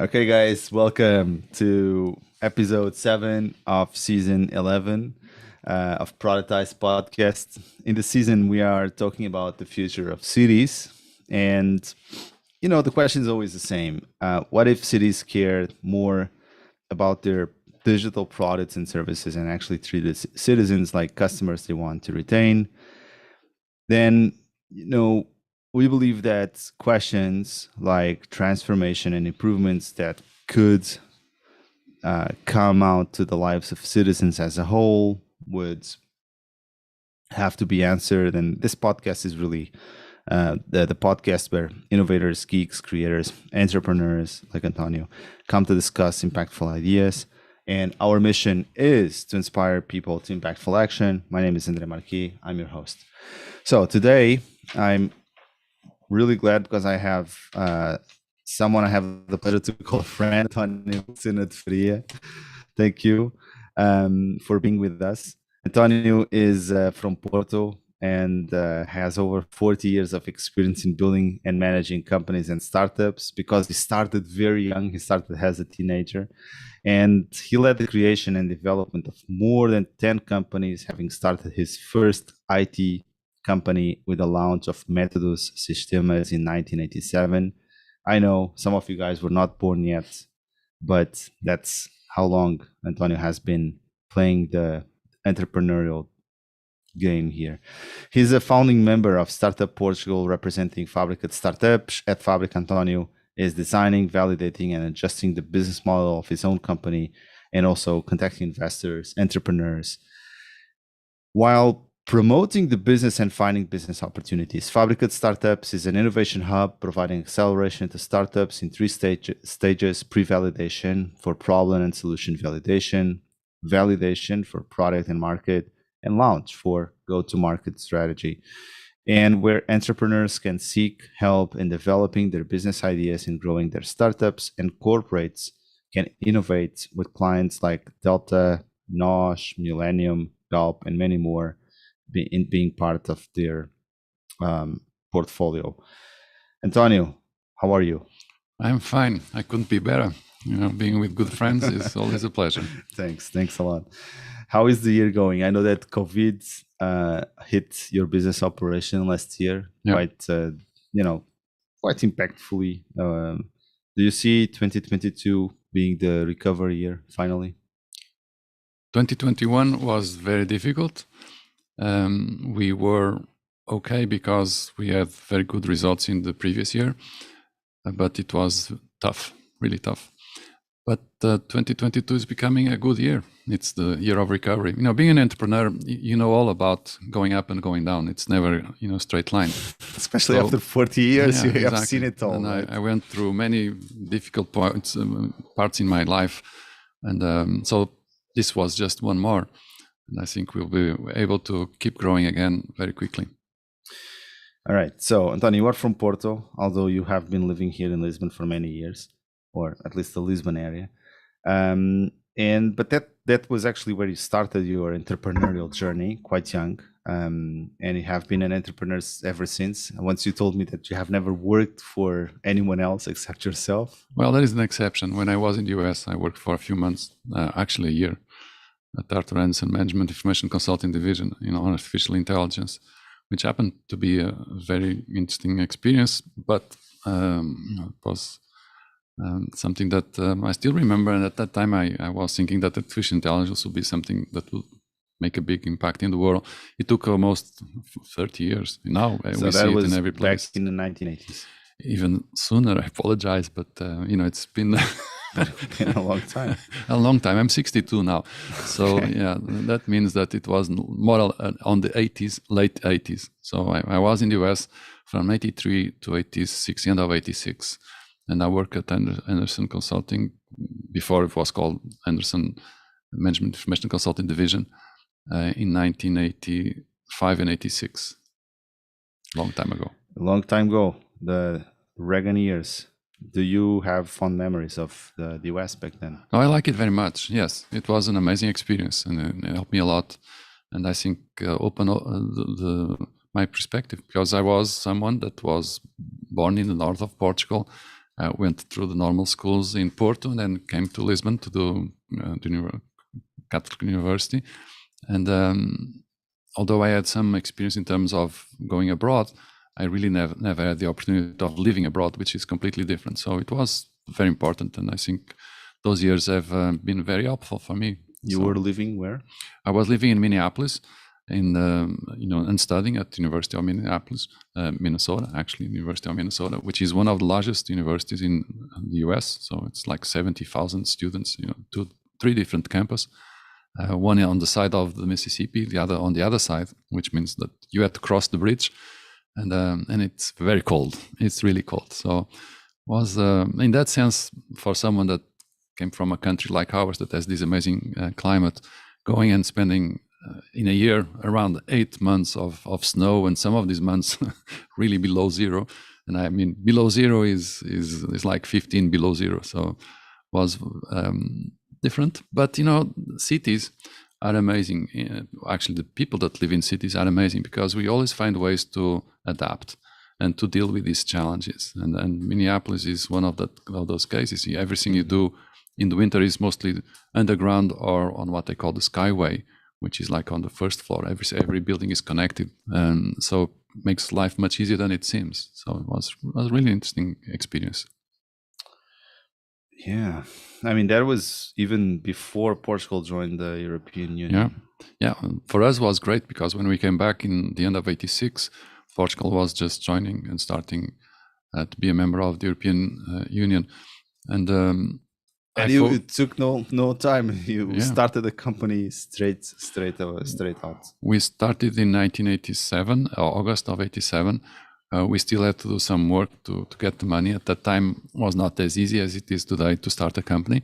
Okay, guys, welcome to episode 7 of season 11 of Productized Podcast. In the season, we are talking about the future of cities. And, the question is always the same. What if cities cared more about their digital products and services and actually treated citizens like customers they want to retain? Then, we believe that questions like transformation and improvements that could come out to the lives of citizens as a whole would have to be answered. And this podcast is really the podcast where innovators, geeks, creators, entrepreneurs like Antonio come to discuss impactful ideas. And our mission is to inspire people to impactful action. My name is André. I'm your host. So today I'm really glad because I have someone I have the pleasure to call a friend, António Lucena de Faria. Thank you for being with us. António is from Porto and has over 40 years of experience in building and managing companies and startups because he started very young. He started as a teenager and he led the creation and development of more than 10 companies, having started his first IT company with the launch of Methodus Sistemas in 1987. I know some of you guys were not born yet, but that's how long Antonio has been playing the entrepreneurial game here. He's a founding member of Startup Portugal, representing Fábrica de Startups. At Fábrica, Antonio is designing, validating, and adjusting the business model of his own company and also contacting investors, entrepreneurs, while promoting the business and finding business opportunities. Fábrica de Startups is an innovation hub providing acceleration to startups in three stages: pre-validation for problem and solution validation, validation for product and market, and launch for go-to-market strategy. And where entrepreneurs can seek help in developing their business ideas and growing their startups, and corporates can innovate with clients like Delta, Nosh, Millennium, Galp, and many more, being part of their portfolio. Antonio, how are you? I'm fine. I couldn't be better. Being with good friends is always a pleasure. Thanks a lot. How is the year going? I know that COVID hit your business operation last year, quite impactfully. Do you see 2022 being the recovery year finally? 2021 was very difficult. We were okay because we had very good results in the previous year, but it was tough, really tough. But 2022 is becoming a good year. It's the year of recovery. Being an entrepreneur, you know all about going up and going down. It's never, straight line. Especially after 40 years, you have seen it all. And right? I went through many difficult parts in my life. And so this was just one more. And I think we'll be able to keep growing again very quickly. All right. So, António, you are from Porto, although you have been living here in Lisbon for many years, or at least the Lisbon area. But that was actually where you started your entrepreneurial journey, quite young. And you have been an entrepreneur ever since. Once you told me that you have never worked for anyone else except yourself. Well, that is an exception. When I was in the US, I worked for a few months, actually a year, at Arthur Andersen Management Information Consulting Division, on artificial intelligence, which happened to be a very interesting experience, but it was something that I still remember. And at that time, I was thinking that artificial intelligence would be something that would make a big impact in the world. It took almost 30 years. Now we see it in every place. Back in the 1980s. Even sooner, I apologize, but it's been a long time. A long time. I'm 62 now. So yeah, that means that it was more on the 80s, late 80s. So I was in the US from 83 to 86, end of 86. And I worked at Andersen Consulting before it was called Andersen Management Information Consulting Division in 1985 and 86. Long time ago. A long time ago. The Reagan years. Do you have fond memories of the US back then? Oh, I like it very much. Yes, it was an amazing experience and it helped me a lot. And I think opened my perspective, because I was someone that was born in the north of Portugal went through the normal schools in Porto, and then came to Lisbon to do the Catholic University. And although I had some experience in terms of going abroad, I really never had the opportunity of living abroad, which is completely different. So it was very important, and I think those years have been very helpful for me. You were living where? I was living in Minneapolis, and studying at the University of Minneapolis, Minnesota, actually, University of Minnesota, which is one of the largest universities in the US. So it's like 70,000 students, 3 different campuses. One on the side of the Mississippi, the other on the other side, which means that you had to cross the bridge, and it's very cold. It's really cold. So was in that sense, for someone that came from a country like ours that has this amazing climate, going and spending in a year around 8 months of snow, and some of these months really below zero. And I mean, below zero is like 15 below zero. So was different. But cities are amazing. Actually, the people that live in cities are amazing, because we always find ways to adapt and to deal with these challenges. And Minneapolis is one of those cases. Everything you do in the winter is mostly underground or on what they call the skyway, which is like on the first floor. Every building is connected, and so it makes life much easier than it seems. So it was a really interesting experience. Yeah, I mean, that was even before Portugal joined the European Union. Yeah. For us, it was great, because when we came back in the end of '86, Portugal was just joining and starting to be a member of the European Union, and it took no time. You started the company straight out. We started in 1987, August of '87. We still had to do some work to get the money. At that time, it was not as easy as it is today to start a company,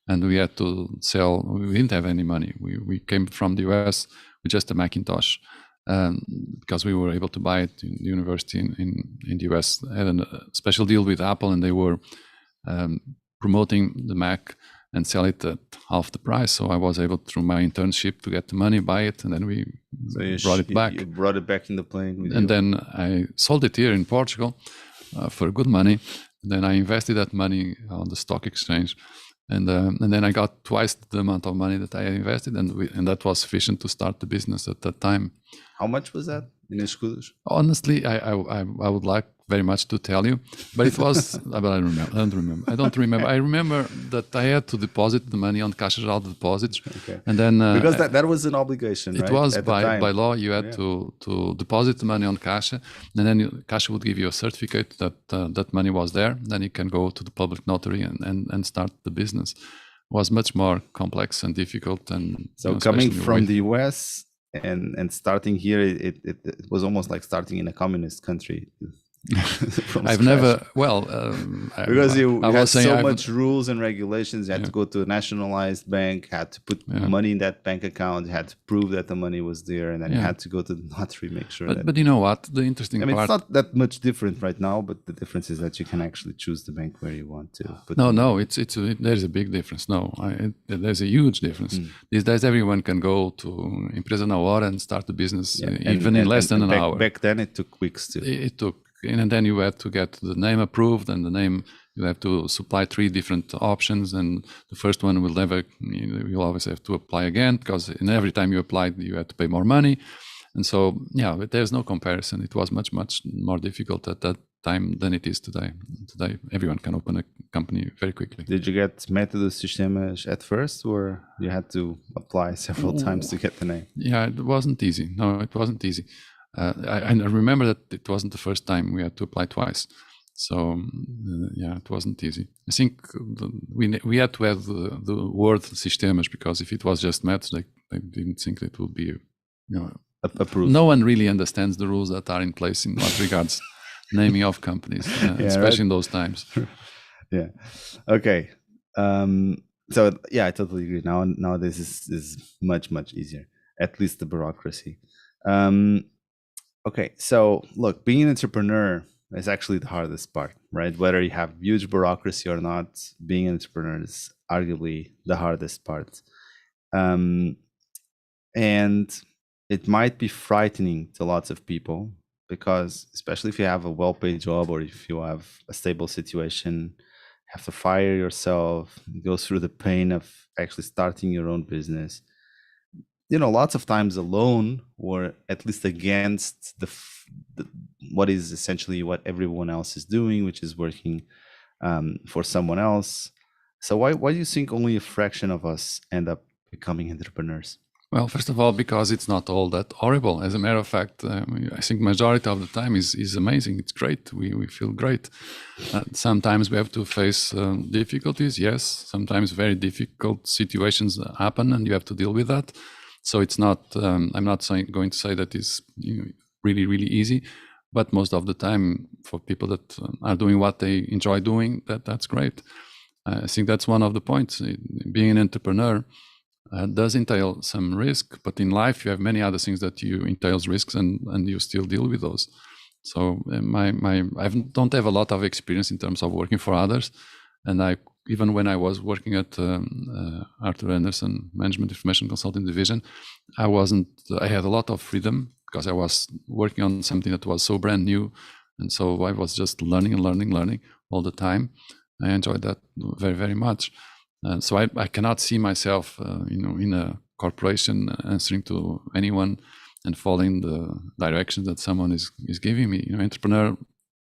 and we had to sell. We didn't have any money. We came from the US with just a Macintosh, because we were able to buy it in the university in the US. I had a special deal with Apple, and they were promoting the Mac and sell it at half the price. So I was able, through my internship, to get the money, buy it, and then we brought it back. You brought it back in the plane with and then I sold it here in Portugal for good money. And then I invested that money on the stock exchange, and then I got twice the amount of money that I invested, and that was sufficient to start the business at that time. How much was that in escudos? Honestly, I would like very much to tell you, but it was, but I don't remember. I remember that I had to deposit the money on Caixa Geral de Depósitos, and then because that was an obligation. It right? was by law. You had to deposit the money on Caixa, and then Caixa would give you a certificate that that money was there. Then you can go to the public notary and start the business. It was much more complex and difficult. And so coming from the US and starting here, it was almost like starting in a communist country. I've never because you had so much rules and regulations. You had to go to a nationalized bank, had to put money in that bank account, had to prove that the money was there, and then you had to go to the notary, make sure. But you know what? The interesting part. It's not that much different right now, but the difference is that you can actually choose the bank where you want to put. There's a big difference. There's a huge difference. These days, everyone can go to Empresa na Hora and start a business even in less than an hour. Back then, it took weeks too. It took. And then you had to get the name approved, and the name, you have to supply 3 different options, and the first one will never, you'll always have to apply again, because every time you applied, you had to pay more money. And so, but there's no comparison. It was much, much more difficult at that time than it is today. Today, everyone can open a company very quickly. Did you get Methodus Sistemas at first, or you had to apply several times to get the name? Yeah, it wasn't easy. No, it wasn't easy. I remember that it wasn't the first time. We had to apply twice. So, it wasn't easy. I think we had to have the word Sistemas, because if it was just Methods, I didn't think it would be, approved. No one really understands the rules that are in place in what regards naming of companies, especially in those times. Yeah. Okay. So, I totally agree. Now this is much, much easier, at least the bureaucracy. Okay, so look, being an entrepreneur is actually the hardest part, right? Whether you have huge bureaucracy or not, being an entrepreneur is arguably the hardest part. And it might be frightening to lots of people because especially if you have a well-paid job or if you have a stable situation, have to fire yourself, go through the pain of actually starting your own business, lots of times alone, or at least against the what is essentially what everyone else is doing, which is working for someone else. So why do you think only a fraction of us end up becoming entrepreneurs? Well, first of all, because it's not all that horrible. As a matter of fact, I think majority of the time is amazing. It's great. We feel great. Sometimes we have to face difficulties. Yes, sometimes very difficult situations happen, and you have to deal with that. So it's not. I'm not going to say that it's really really easy, but most of the time, for people that are doing what they enjoy doing, that's great. I think that's one of the points. Being an entrepreneur does entail some risk, but in life you have many other things that you entails risks, and you still deal with those. So I don't have a lot of experience in terms of working for others, and even when I was working at Arthur Andersen Management Information Consulting Division, I had a lot of freedom because I was working on something that was so brand new, and so I was just learning all the time. I enjoyed that very very much. So I cannot see myself, in a corporation answering to anyone and following the direction that someone is giving me.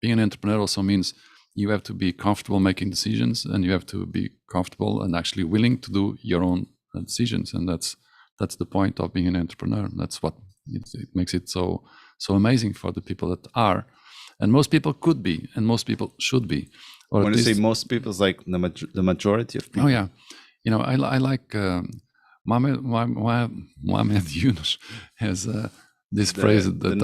Being an entrepreneur also means you have to be comfortable making decisions, and you have to be comfortable and actually willing to do your own decisions. And that's the point of being an entrepreneur. That's what it makes it so amazing for the people that are. And most people could be, and most people should be. Or when you say most people, it's like the majority of people. Oh yeah, I like Mohamed Yunus has this phrase that the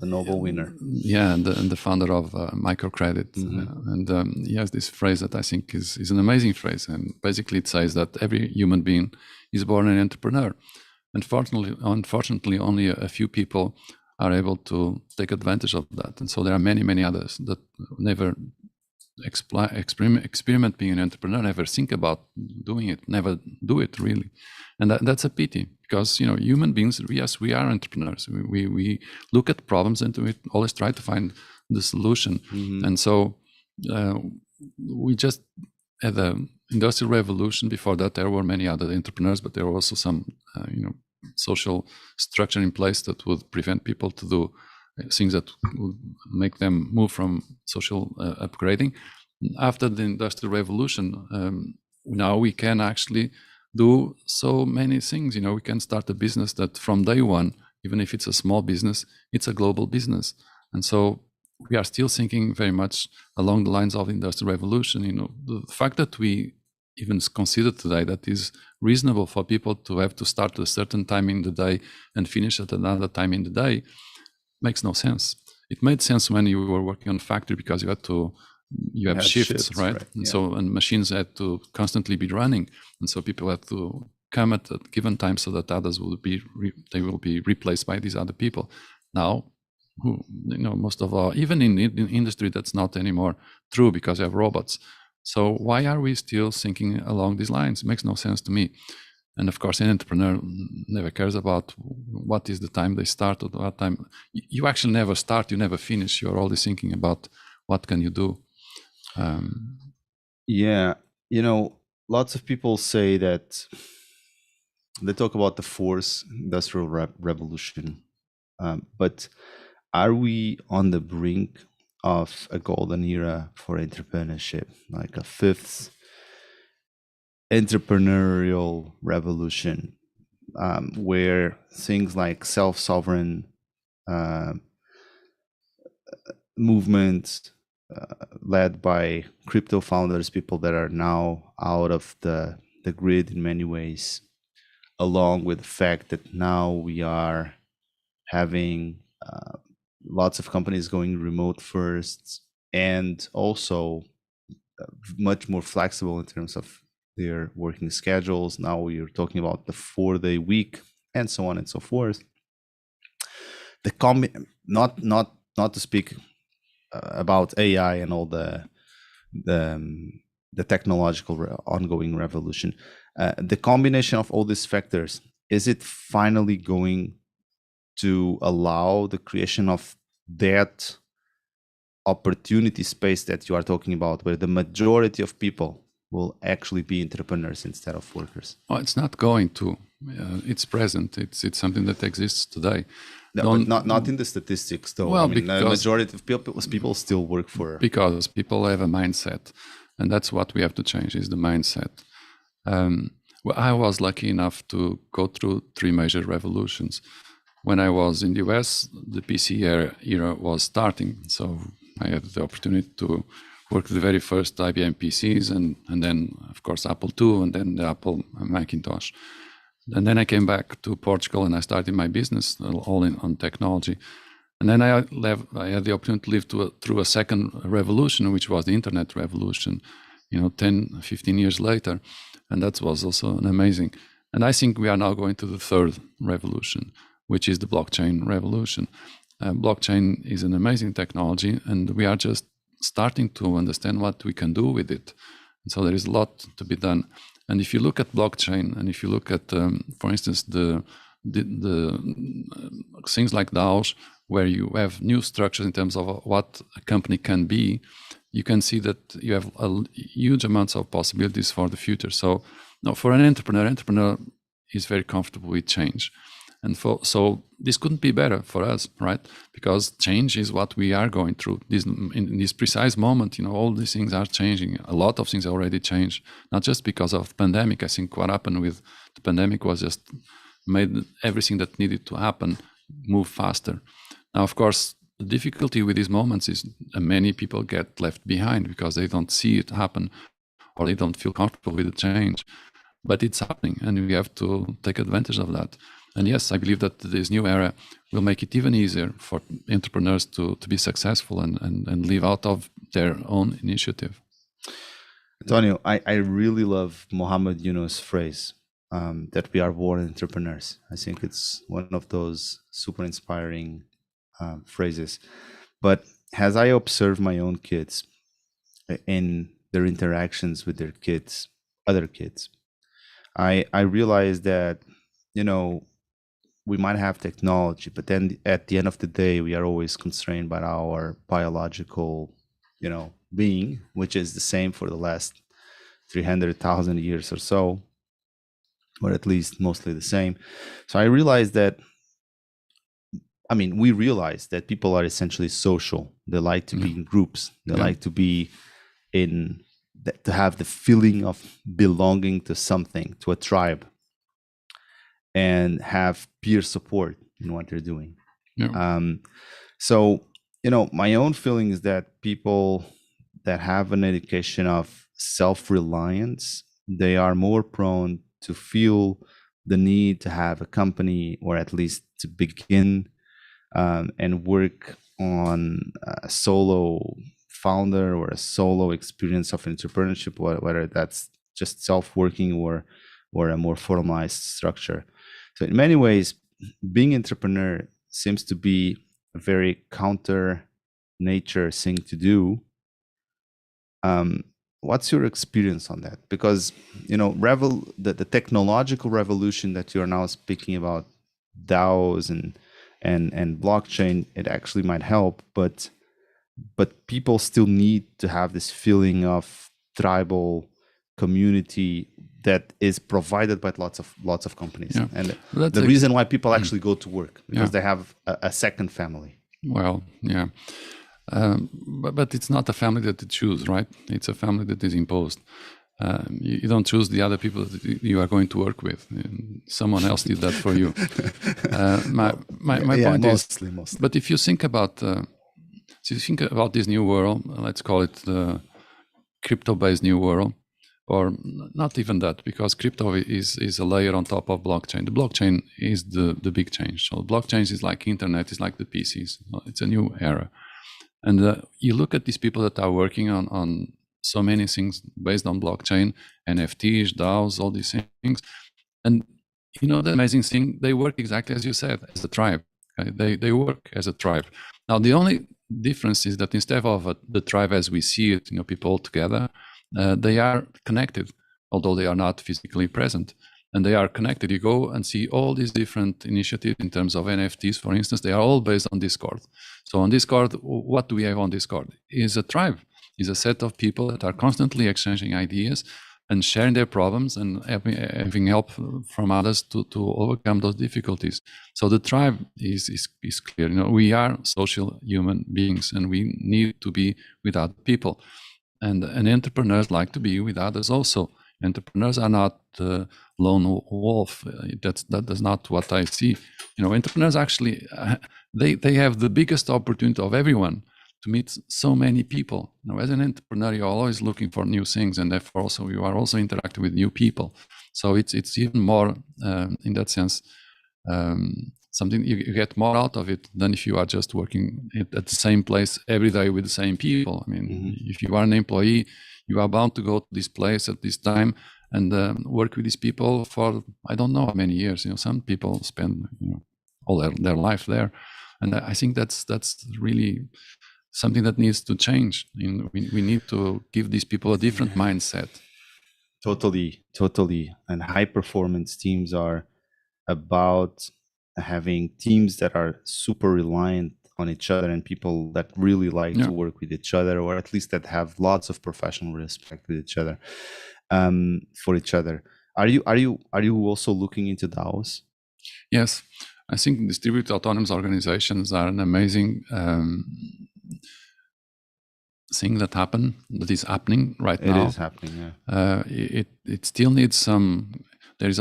Nobel winner. Yeah, and the founder of microcredit, and he has this phrase that I think is an amazing phrase, and basically it says that every human being is born an entrepreneur. Unfortunately, only a few people are able to take advantage of that, and so there are many others that never experiment being an entrepreneur, never think about doing it, never do it really. And that's a pity, because human beings, yes, we are entrepreneurs. We look at problems and we always try to find the solution. And so we just had the Industrial Revolution. Before that there were many other entrepreneurs, but there were also some social structure in place that would prevent people to do things that would make them move from social upgrading. After the Industrial Revolution, now we can actually do so many things. We can start a business that from day one, even if it's a small business, it's a global business. And so we are still thinking very much along the lines of the Industrial Revolution. The fact that we even consider today that is reasonable for people to have to start at a certain time in the day and finish at another time in the day makes no sense. It made sense when you were working on a factory, because you have shifts, right? And so machines had to constantly be running, and so people had to come at a given time so that others will be replaced by these other people. Now, most of all, even in industry, that's not anymore true, because you have robots. So why are we still thinking along these lines? It makes no sense to me. And of course, an entrepreneur never cares about what is the time they start or what time. You actually never start, you never finish. You're always thinking about what can you do. Lots of people say that they talk about the fourth industrial revolution, but are we on the brink of a golden era for entrepreneurship, like a fifth entrepreneurial revolution, where things like self-sovereign movements led by crypto founders, people that are now out of the grid in many ways, along with the fact that now we are having lots of companies going remote first, and also much more flexible in terms of their working schedules. Now we're talking about the 4-day week and so on and so forth. Not to speak about AI and all the technological ongoing revolution. The combination of all these factors, is it finally going to allow the creation of that opportunity space that you are talking about, where the majority of people will actually be entrepreneurs instead of workers? Oh, it's not going to. It's present. It's something that exists today. No, but not in the statistics, though. Well, I mean, the majority of people still work for... Because people have a mindset, and that's what we have to change, is the mindset. Well, I was lucky enough to go through 3 major revolutions. When I was in the US, the PC era was starting, so I had the opportunity to work with the very first IBM PCs, and then, of course, Apple II, and then the Apple Macintosh. And then I came back to Portugal, and I started my business all on technology. And then I had the opportunity to live through a second revolution, which was the internet revolution, 10, 15 years later. And that was also an amazing. And I think we are now going to the third revolution, which is the blockchain revolution. Blockchain is an amazing technology, and we are just starting to understand what we can do with it. And so there is a lot to be done. And if you look at blockchain, and if you look at, for instance, the things like DAOs, where you have new structures in terms of what a company can be, you can see that you have a huge amounts of possibilities for the future. So, for an entrepreneur is very comfortable with change. And so this couldn't be better for us, right? Because change is what we are going through. In this precise moment, all these things are changing. A lot of things already changed, not just because of the pandemic. I think what happened with the pandemic was just made everything that needed to happen move faster. Now, of course, the difficulty with these moments is many people get left behind because they don't see it happen, or they don't feel comfortable with the change. But it's happening, and we have to take advantage of that. And yes, I believe that this new era will make it even easier for entrepreneurs to be successful and live out of their own initiative. Antonio, I really love Mohammed Yunus' phrase that we are born entrepreneurs. I think it's one of those super inspiring phrases. But as I observe my own kids in their interactions with their kids, other kids, I realize that, we might have technology, but then at the end of the day, we are always constrained by our biological, being, which is the same for the last 300,000 years or so, or at least mostly the same. So I realized that, we realize that people are essentially social. They like to be in groups. They like to be to have the feeling of belonging to something, to a tribe, and have peer support in what they're doing. So, my own feeling is that people that have an education of self-reliance, they are more prone to feel the need to have a company, or at least to begin and work on a solo founder or a solo experience of entrepreneurship, whether that's just self-working or a more formalized structure. So in many ways, being entrepreneur seems to be a very counter nature thing to do. What's your experience on that? Because, the technological revolution that you're now speaking about, DAOs and blockchain, it actually might help, but people still need to have this feeling of tribal community that is provided by lots of companies. And the reason why people actually go to work, because they have a second family. Well, yeah. But it's not a family that you choose, right? It's a family that is imposed. You don't choose the other people that you are going to work with. Someone else did that for you. My point is, mostly. But if you think about this new world, let's call it the crypto-based new world, or not even that, because crypto is a layer on top of blockchain. The blockchain is the big change. So blockchain is like internet, is like the PCs. It's a new era. And you look at these people that are working on so many things based on blockchain, NFTs, DAOs, all these things. And the amazing thing, they work exactly as you said, as a tribe. Okay? They work as a tribe. Now, the only difference is that instead of the tribe as we see it, people all together, they are connected, although they are not physically present. and they are connected. You go and see all these different initiatives in terms of NFTs, for instance. They are all based on Discord. So on Discord, what do we have on Discord? Is a tribe, is a set of people that are constantly exchanging ideas and sharing their problems and having help from others to overcome those difficulties. So the tribe is clear. We are social human beings, and we need to be with other people. And entrepreneurs like to be with others also. Entrepreneurs are not lone wolf. That's not what I see. Entrepreneurs actually, they have the biggest opportunity of everyone to meet so many people. As an entrepreneur, you're always looking for new things, and therefore also you are also interacting with new people. So it's even more, in that sense, something you get more out of it than if you are just working at the same place every day with the same people. I mean, if you are an employee, you are bound to go to this place at this time and work with these people for, I don't know how many years. Some people spend all their life there. And I think that's really something that needs to change. We need to give these people a different mindset. Totally. And high performance teams are about having teams that are super reliant on each other and people that really like to work with each other, or at least that have lots of professional respect with each other, for each other. Are you also looking into DAOs? Yes, I think distributed autonomous organizations are an amazing thing that is happening right now. It is happening. Yeah. It still needs some. There is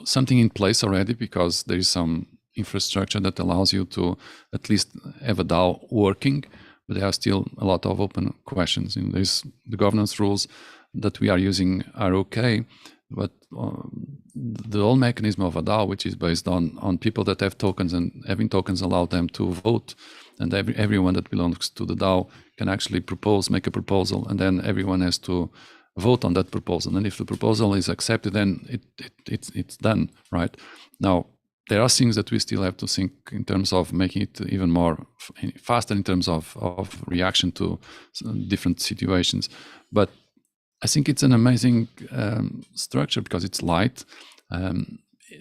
something in place already, because there is some infrastructure that allows you to at least have a DAO working, but there are still a lot of open questions. There's the governance rules that we are using are okay, but the whole mechanism of a DAO, which is based on people that have tokens, and having tokens allow them to vote, and everyone that belongs to the DAO can actually make a proposal, and then everyone has to vote on that proposal. And if the proposal is accepted, then it's done, right? Now, there are things that we still have to think in terms of making it even more faster in terms of reaction to different situations. But I think it's an amazing structure because it's light.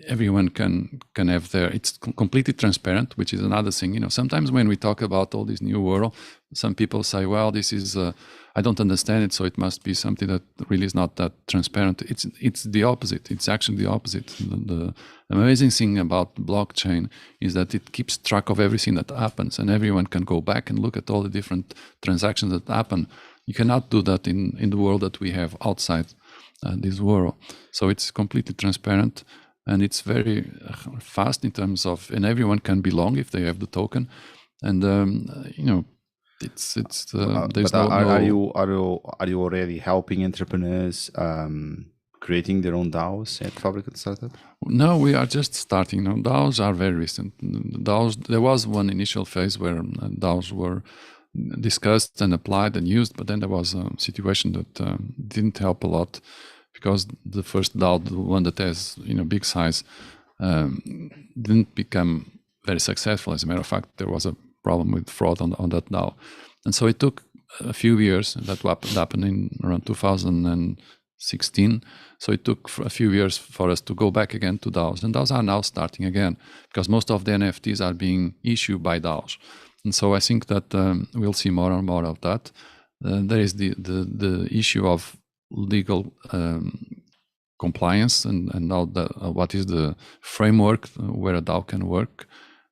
Everyone can have it's completely transparent, which is another thing. Sometimes when we talk about all this new world, some people say, well, this is, I don't understand it, so it must be something that really is not that transparent. It's the opposite. It's actually the opposite. The amazing thing about blockchain is that it keeps track of everything that happens, and everyone can go back and look at all the different transactions that happen. You cannot do that in the world that we have outside this world. So it's completely transparent. And it's very fast in terms of, and everyone can belong if they have the token, and there's are you already helping entrepreneurs creating their own DAOs at Fábrica de Startups? No, we are just starting. DAOs are very recent. DAOs, there was one initial phase where DAOs were discussed and applied and used, but then there was a situation that didn't help a lot. Because the first DAO, the one that has big size, didn't become very successful. As a matter of fact, there was a problem with fraud on that DAO, and so it took a few years. That happened in around 2016. So it took a few years for us to go back again to DAOs, and DAOs are now starting again because most of the NFTs are being issued by DAOs, and so I think that we'll see more and more of that. There is the issue of legal compliance and now what is the framework where a DAO can work.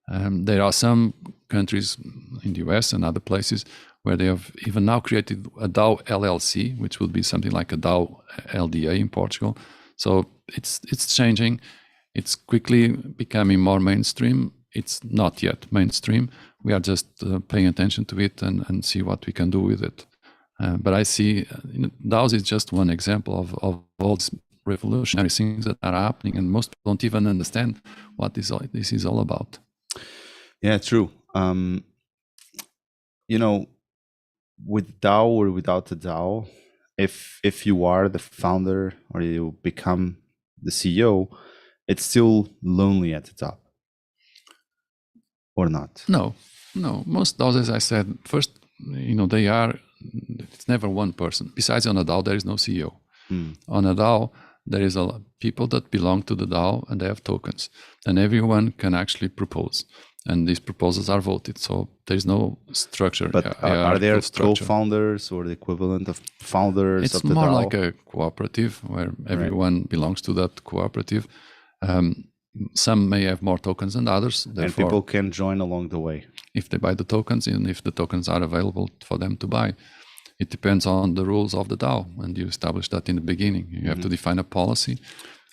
There are some countries in the US and other places where they have even now created a DAO LLC, which will be something like a DAO LDA in Portugal. So it's changing. It's quickly becoming more mainstream. It's not yet mainstream. We are just paying attention to it and see what we can do with it. But I see DAOs is just one example of all these revolutionary things that are happening, and most people don't even understand what this is all about. Yeah, true. With DAO or without a DAO, if you are the founder or you become the CEO, it's still lonely at the top, or not? No. Most DAOs, as I said, first, it's never one person. Besides, on a DAO, there is no CEO. On a DAO, there is people that belong to the DAO and they have tokens, and everyone can actually propose. And these proposals are voted, so there's no structure. But are there co-founders or the equivalent of founders? It's of the more DAO? like a cooperative where everyone belongs to that cooperative. Some may have more tokens than others. And people can join along the way. If they buy the tokens and if the tokens are available for them to buy. It depends on the rules of the DAO, and you establish that in the beginning. You have to define a policy,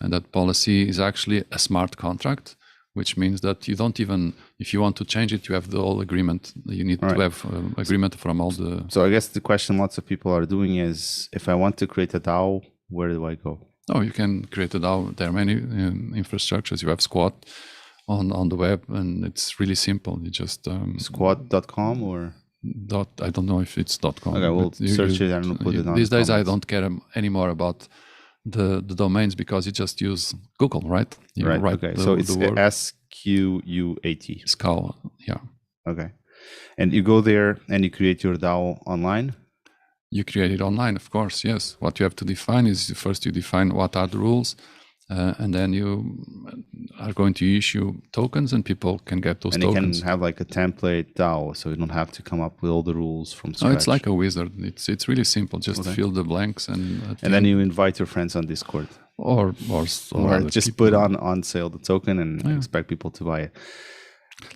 and that policy is actually a smart contract, which means that you don't even, if you want to change it, you have the whole agreement. You need to have agreement from all the... So I guess the question lots of people are doing is, if I want to create a DAO, where do I go? Oh, you can create a DAO. There are many infrastructures. You have Squad on the web, and it's really simple. You just... Squad.com or... I don't know if it's .com. Okay, we'll search it and we'll put it on. These days, I don't care anymore about the domains because you just use Google, right? You write so it's SQUAT. Scout, yeah. Okay. And you go there and you create your DAO online? You create it online, of course, yes. What you have to define is first you define what are the rules, and then you are going to issue tokens and people can get those tokens. And you can have like a template DAO, so you don't have to come up with all the rules from scratch. No, it's like a wizard. It's really simple. Just fill the blanks and then you invite your friends on Discord. Or just put on sale the token and expect people to buy it.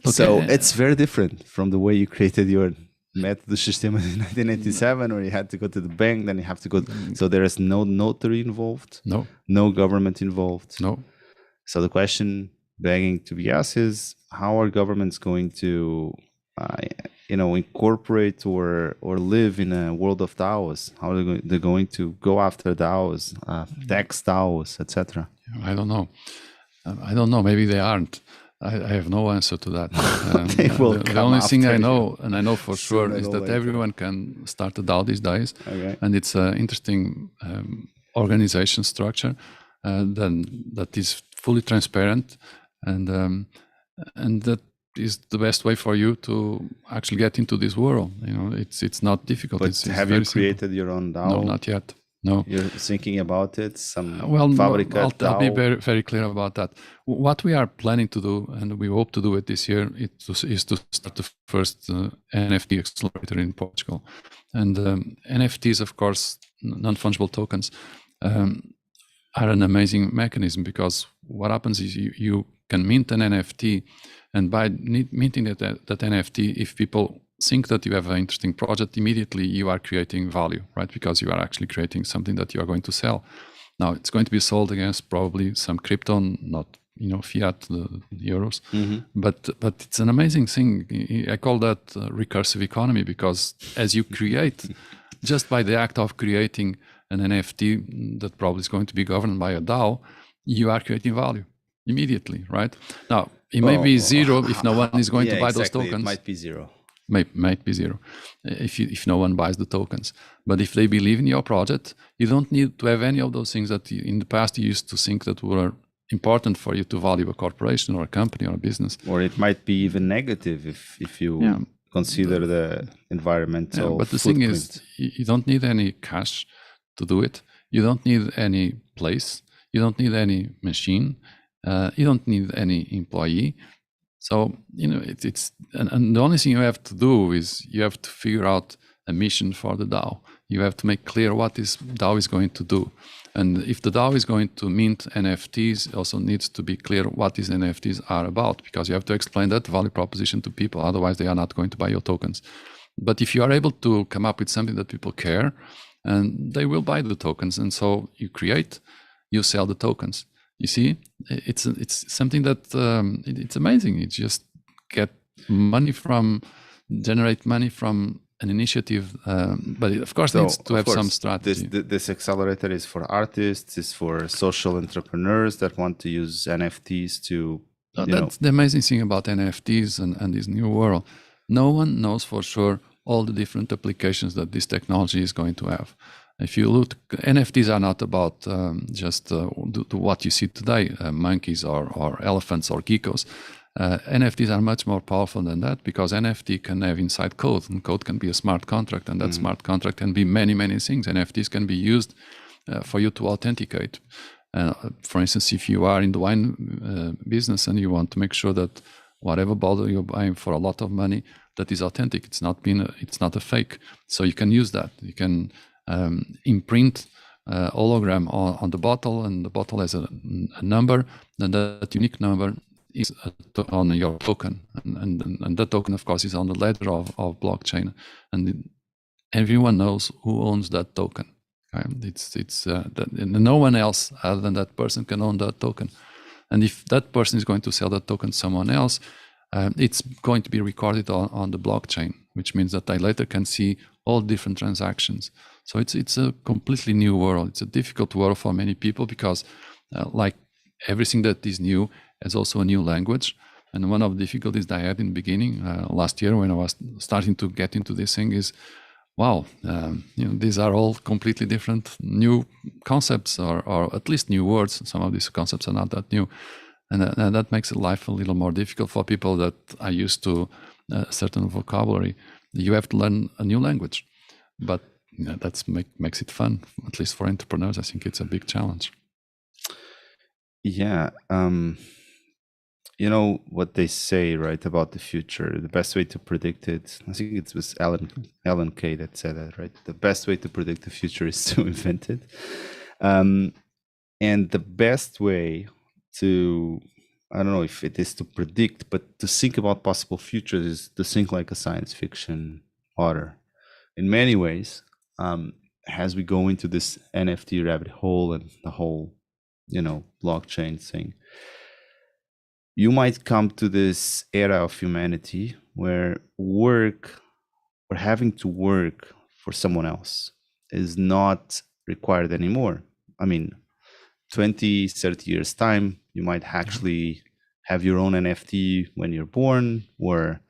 So it's very different from the way you created your Methodus Sistemas in 1987, where you had to go to the bank, then you have to go. So there is no notary involved, no government involved. No. So the question begging to be asked is, how are governments going to, incorporate or live in a world of DAOs? How are they going to go after DAOs, tax DAOs, etc.? I don't know. Maybe they aren't. I have no answer to that. The only thing I know, and I know for sure, is that everyone can start a DAO these days. Okay. And it's an interesting organization structure that is fully transparent, and that is the best way for you to actually get into this world. It's not difficult. But have you created your own DAO? No, not yet. No. You're thinking about it? Fábrica I'll be very, very clear about that. What we are planning to do, and we hope to do it this year, is to start the first NFT accelerator in Portugal. And NFTs, of course, non-fungible tokens, are an amazing mechanism, because what happens is you can mint an NFT, and by minting that NFT, if people think that you have an interesting project, immediately you are creating value, right? Because you are actually creating something that you are going to sell. Now it's going to be sold against probably some crypto, not fiat, the euros. But it's an amazing thing. I call that recursive economy, because as you create, just by the act of creating an NFT that probably is going to be governed by a DAO, you are creating value immediately, right? Now it may be zero if no one is going to buy those tokens. It might be zero. Might be zero if no one buys the tokens. But if they believe in your project, you don't need to have any of those things that in the past you used to think that were important for you to value a corporation or a company or a business. Or it might be even negative if you consider the environmental but the footprint. thing is, you don't need any cash to do it. You don't need any place. You don't need any machine. You don't need any employee. So, it's and the only thing you have to do is you have to figure out a mission for the DAO. You have to make clear what this DAO is going to do. And if the DAO is going to mint NFTs, it also needs to be clear what these NFTs are about, because you have to explain that value proposition to people. Otherwise, they are not going to buy your tokens. But if you are able to come up with something that people care, and they will buy the tokens. And so you create, you sell the tokens. You see, it's something that it's amazing. You just generate money from an initiative, but it, of course, needs to have some strategy. This accelerator is for artists, is for social entrepreneurs that want to use NFTs to. That's the amazing thing about NFTs and this new world. No one knows for sure all the different applications that this technology is going to have. If you look, NFTs are not about just what you see today, monkeys or elephants or geckos. NFTs are much more powerful than that, because NFT can have inside code, and code can be a smart contract, and that smart contract can be many, many things. NFTs can be used for you to authenticate. For instance, if you are in the wine business and you want to make sure that whatever bottle you're buying for a lot of money, that is authentic. It's not a fake. So you can use that. You can imprint hologram on the bottle, and the bottle has a number, and that unique number is on your token, and that token, of course, is on the ledger of blockchain, and everyone knows who owns that token. No one else other than that person can own that token, and if that person is going to sell that token to someone else, it's going to be recorded on the blockchain, which means that I later can see all different transactions. So it's a completely new world. It's a difficult world for many people because, like everything that is new, has also a new language. And one of the difficulties that I had in the beginning last year when I was starting to get into this thing is, wow, these are all completely different new concepts, or at least new words. Some of these concepts are not that new. And that makes life a little more difficult for people that are used to a certain vocabulary. You have to learn a new language. But that makes it fun, at least for entrepreneurs. I think it's a big challenge. Yeah. You know what they say, right, about the future? The best way to predict it, I think it was Alan Kay that said that, right? The best way to predict the future is to invent it. And the best way to, I don't know if it is to predict, but to think about possible futures is to think like a science fiction author. In many ways, as we go into this NFT rabbit hole and the whole, blockchain thing, you might come to this era of humanity where work or having to work for someone else is not required anymore. I mean, 20, 30 years time, you might actually have your own NFT when you're born, or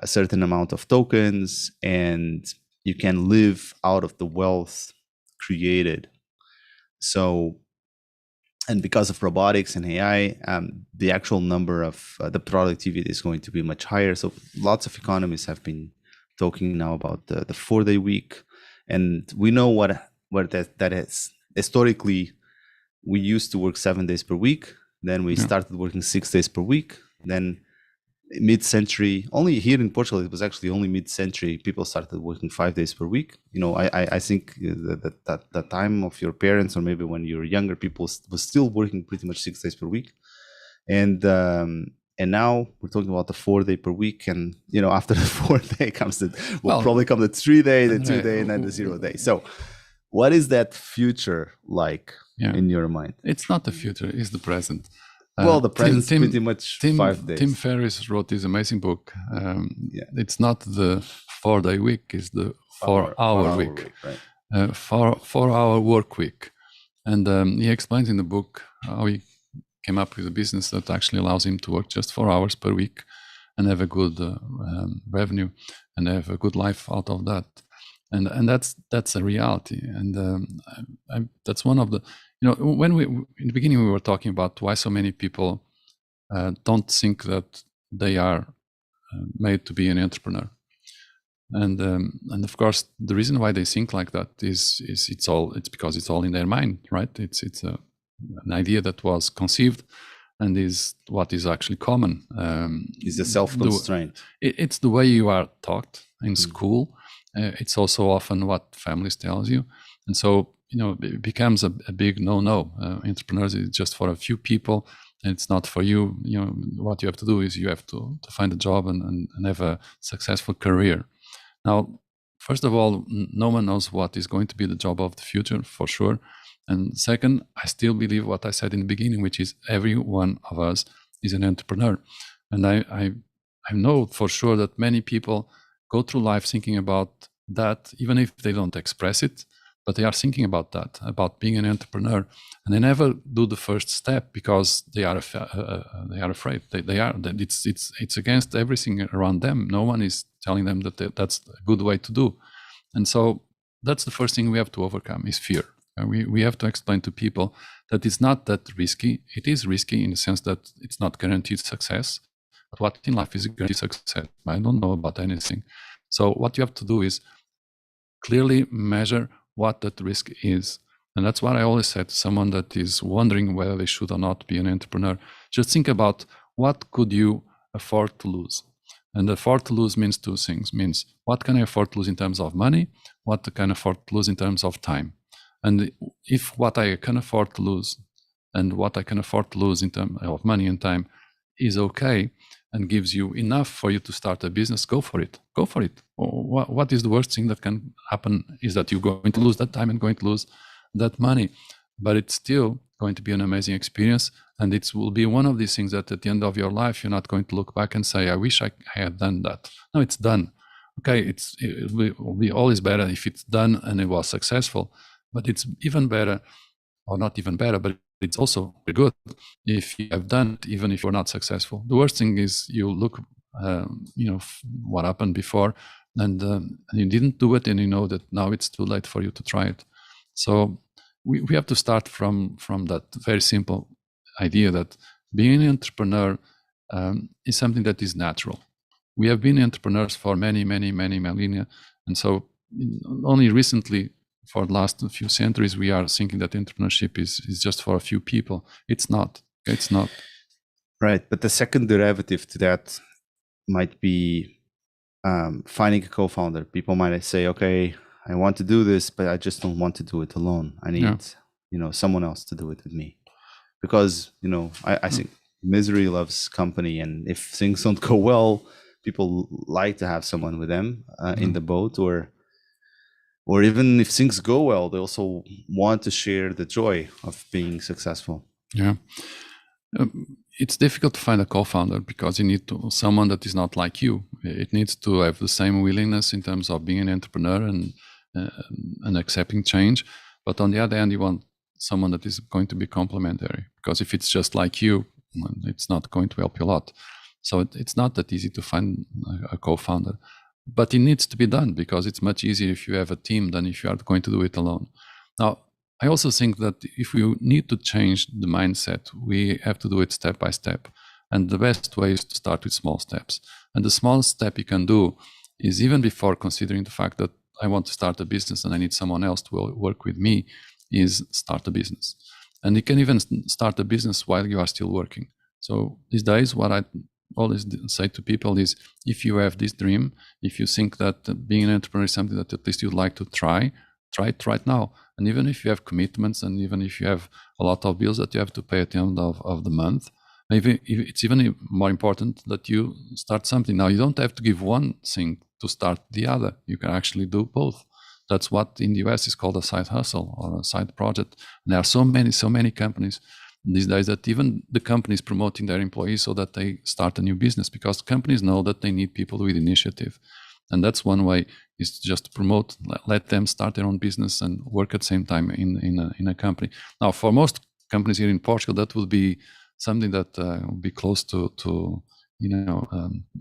a certain amount of tokens, and you can live out of the wealth created. So, and because of robotics and AI, the actual number of the productivity is going to be much higher. So lots of economists have been talking now about the 4-day week, and we know what that is. Historically, we used to work 7 days per week. Then we started working 6 days per week. Then mid-century, only here in Portugal, it was actually only mid-century, people started working 5 days per week. I think that the time of your parents, or maybe when you were younger, people was still working pretty much 6 days per week. And now we're talking about the 4-day per week. And, after the 4th day comes probably come the 3-day, the 2-day, and then the 0-day. So what is that future like in your mind? It's not the future, it's the present. Well, the present's pretty much 5 days. Tim Ferriss wrote this amazing book. It's not the 4-day week, it's the 4-hour week. Right. 4-hour work week. And he explains in the book how he came up with a business that actually allows him to work just 4 hours per week and have a good revenue and have a good life out of that. And that's a reality. And that's one of the, when in the beginning we were talking about why so many people don't think that they are made to be an entrepreneur, and of course the reason why they think like that is it's because it's all in their mind, right? It's an idea that was conceived and is what is actually common. Is the self-constraint. It's the way you are taught in school. It's also often what families tells you, and so it becomes a big no. Entrepreneurs is just for a few people, and it's not for you. What you have to do is you have to find a job and have a successful career. Now, first of all, no one knows what is going to be the job of the future, for sure. And second, I still believe what I said in the beginning, which is every one of us is an entrepreneur. And I know for sure that many people go through life thinking about that, even if they don't express it, but they are thinking about that, about being an entrepreneur, and they never do the first step because they are afraid. It's against everything around them. No one is telling them that that's a good way to do, and so that's the first thing we have to overcome is fear. We have to explain to people that it's not that risky. It is risky in the sense that it's not guaranteed success. But what in life is guaranteed success? I don't know about anything. So what you have to do is clearly measure what that risk is And that's what I always say to someone that is wondering whether they should or not be an entrepreneur. Just think about what could you afford to lose. And afford to lose means two things. Means what can I afford to lose in terms of money? What can I afford to lose in terms of time? And if what I can afford to lose and what I can afford to lose in terms of money and time is okay and gives you enough for you to start a business, go for it. Go for it. What is the worst thing that can happen is that you're going to lose that time and going to lose that money. But it's still going to be an amazing experience. And it will be one of these things that at the end of your life, you're not going to look back and say, I wish I had done that. No, it's done. Okay, it will be always better if it's done and it was successful. But it's even better, or not even better, but it's also good if you have done it, even if you're not successful. The worst thing is you look, what happened before, and you didn't do it, and you know that now it's too late for you to try it. So we have to start from that very simple idea that being an entrepreneur is something that is natural. We have been entrepreneurs for many, many, many millennia, and so only recently, for the last few centuries, we are thinking that entrepreneurship is just for a few people. It's not. It's not. Right, but the second derivative to that might be finding a co-founder. People might say, okay, I want to do this, but I just don't want to do it alone. I need, someone else to do it with me. Because, I think misery loves company. And if things don't go well, people like to have someone with them in the boat, or even if things go well, they also want to share the joy of being successful. Yeah. It's difficult to find a co-founder because you need someone that is not like you. It needs to have the same willingness in terms of being an entrepreneur and accepting change. But on the other hand, you want someone that is going to be complementary, because if it's just like you, it's not going to help you a lot. So it's not that easy to find a co-founder. But it needs to be done because it's much easier if you have a team than if you are going to do it alone. Now, I also think that if we need to change the mindset, we have to do it step by step. And the best way is to start with small steps. And the smallest step you can do is, even before considering the fact that I want to start a business and I need someone else to work with me, is start a business. And you can even start a business while you are still working. So these days, what I always say to people is, if you have this dream, if you think that being an entrepreneur is something that at least you'd like to try it right now. And even if you have commitments, and even if you have a lot of bills that you have to pay at the end of the month, maybe it's even more important that you start something. Now, you don't have to give one thing to start the other. You can actually do both. That's what in the US is called a side hustle or a side project. And there are so many companies these days that even the companies promoting their employees so that they start a new business, because companies know that they need people with initiative. And that's one way, is to just promote, let them start their own business and work at the same time in a company. Now, for most companies here in Portugal, that will be something that will be close to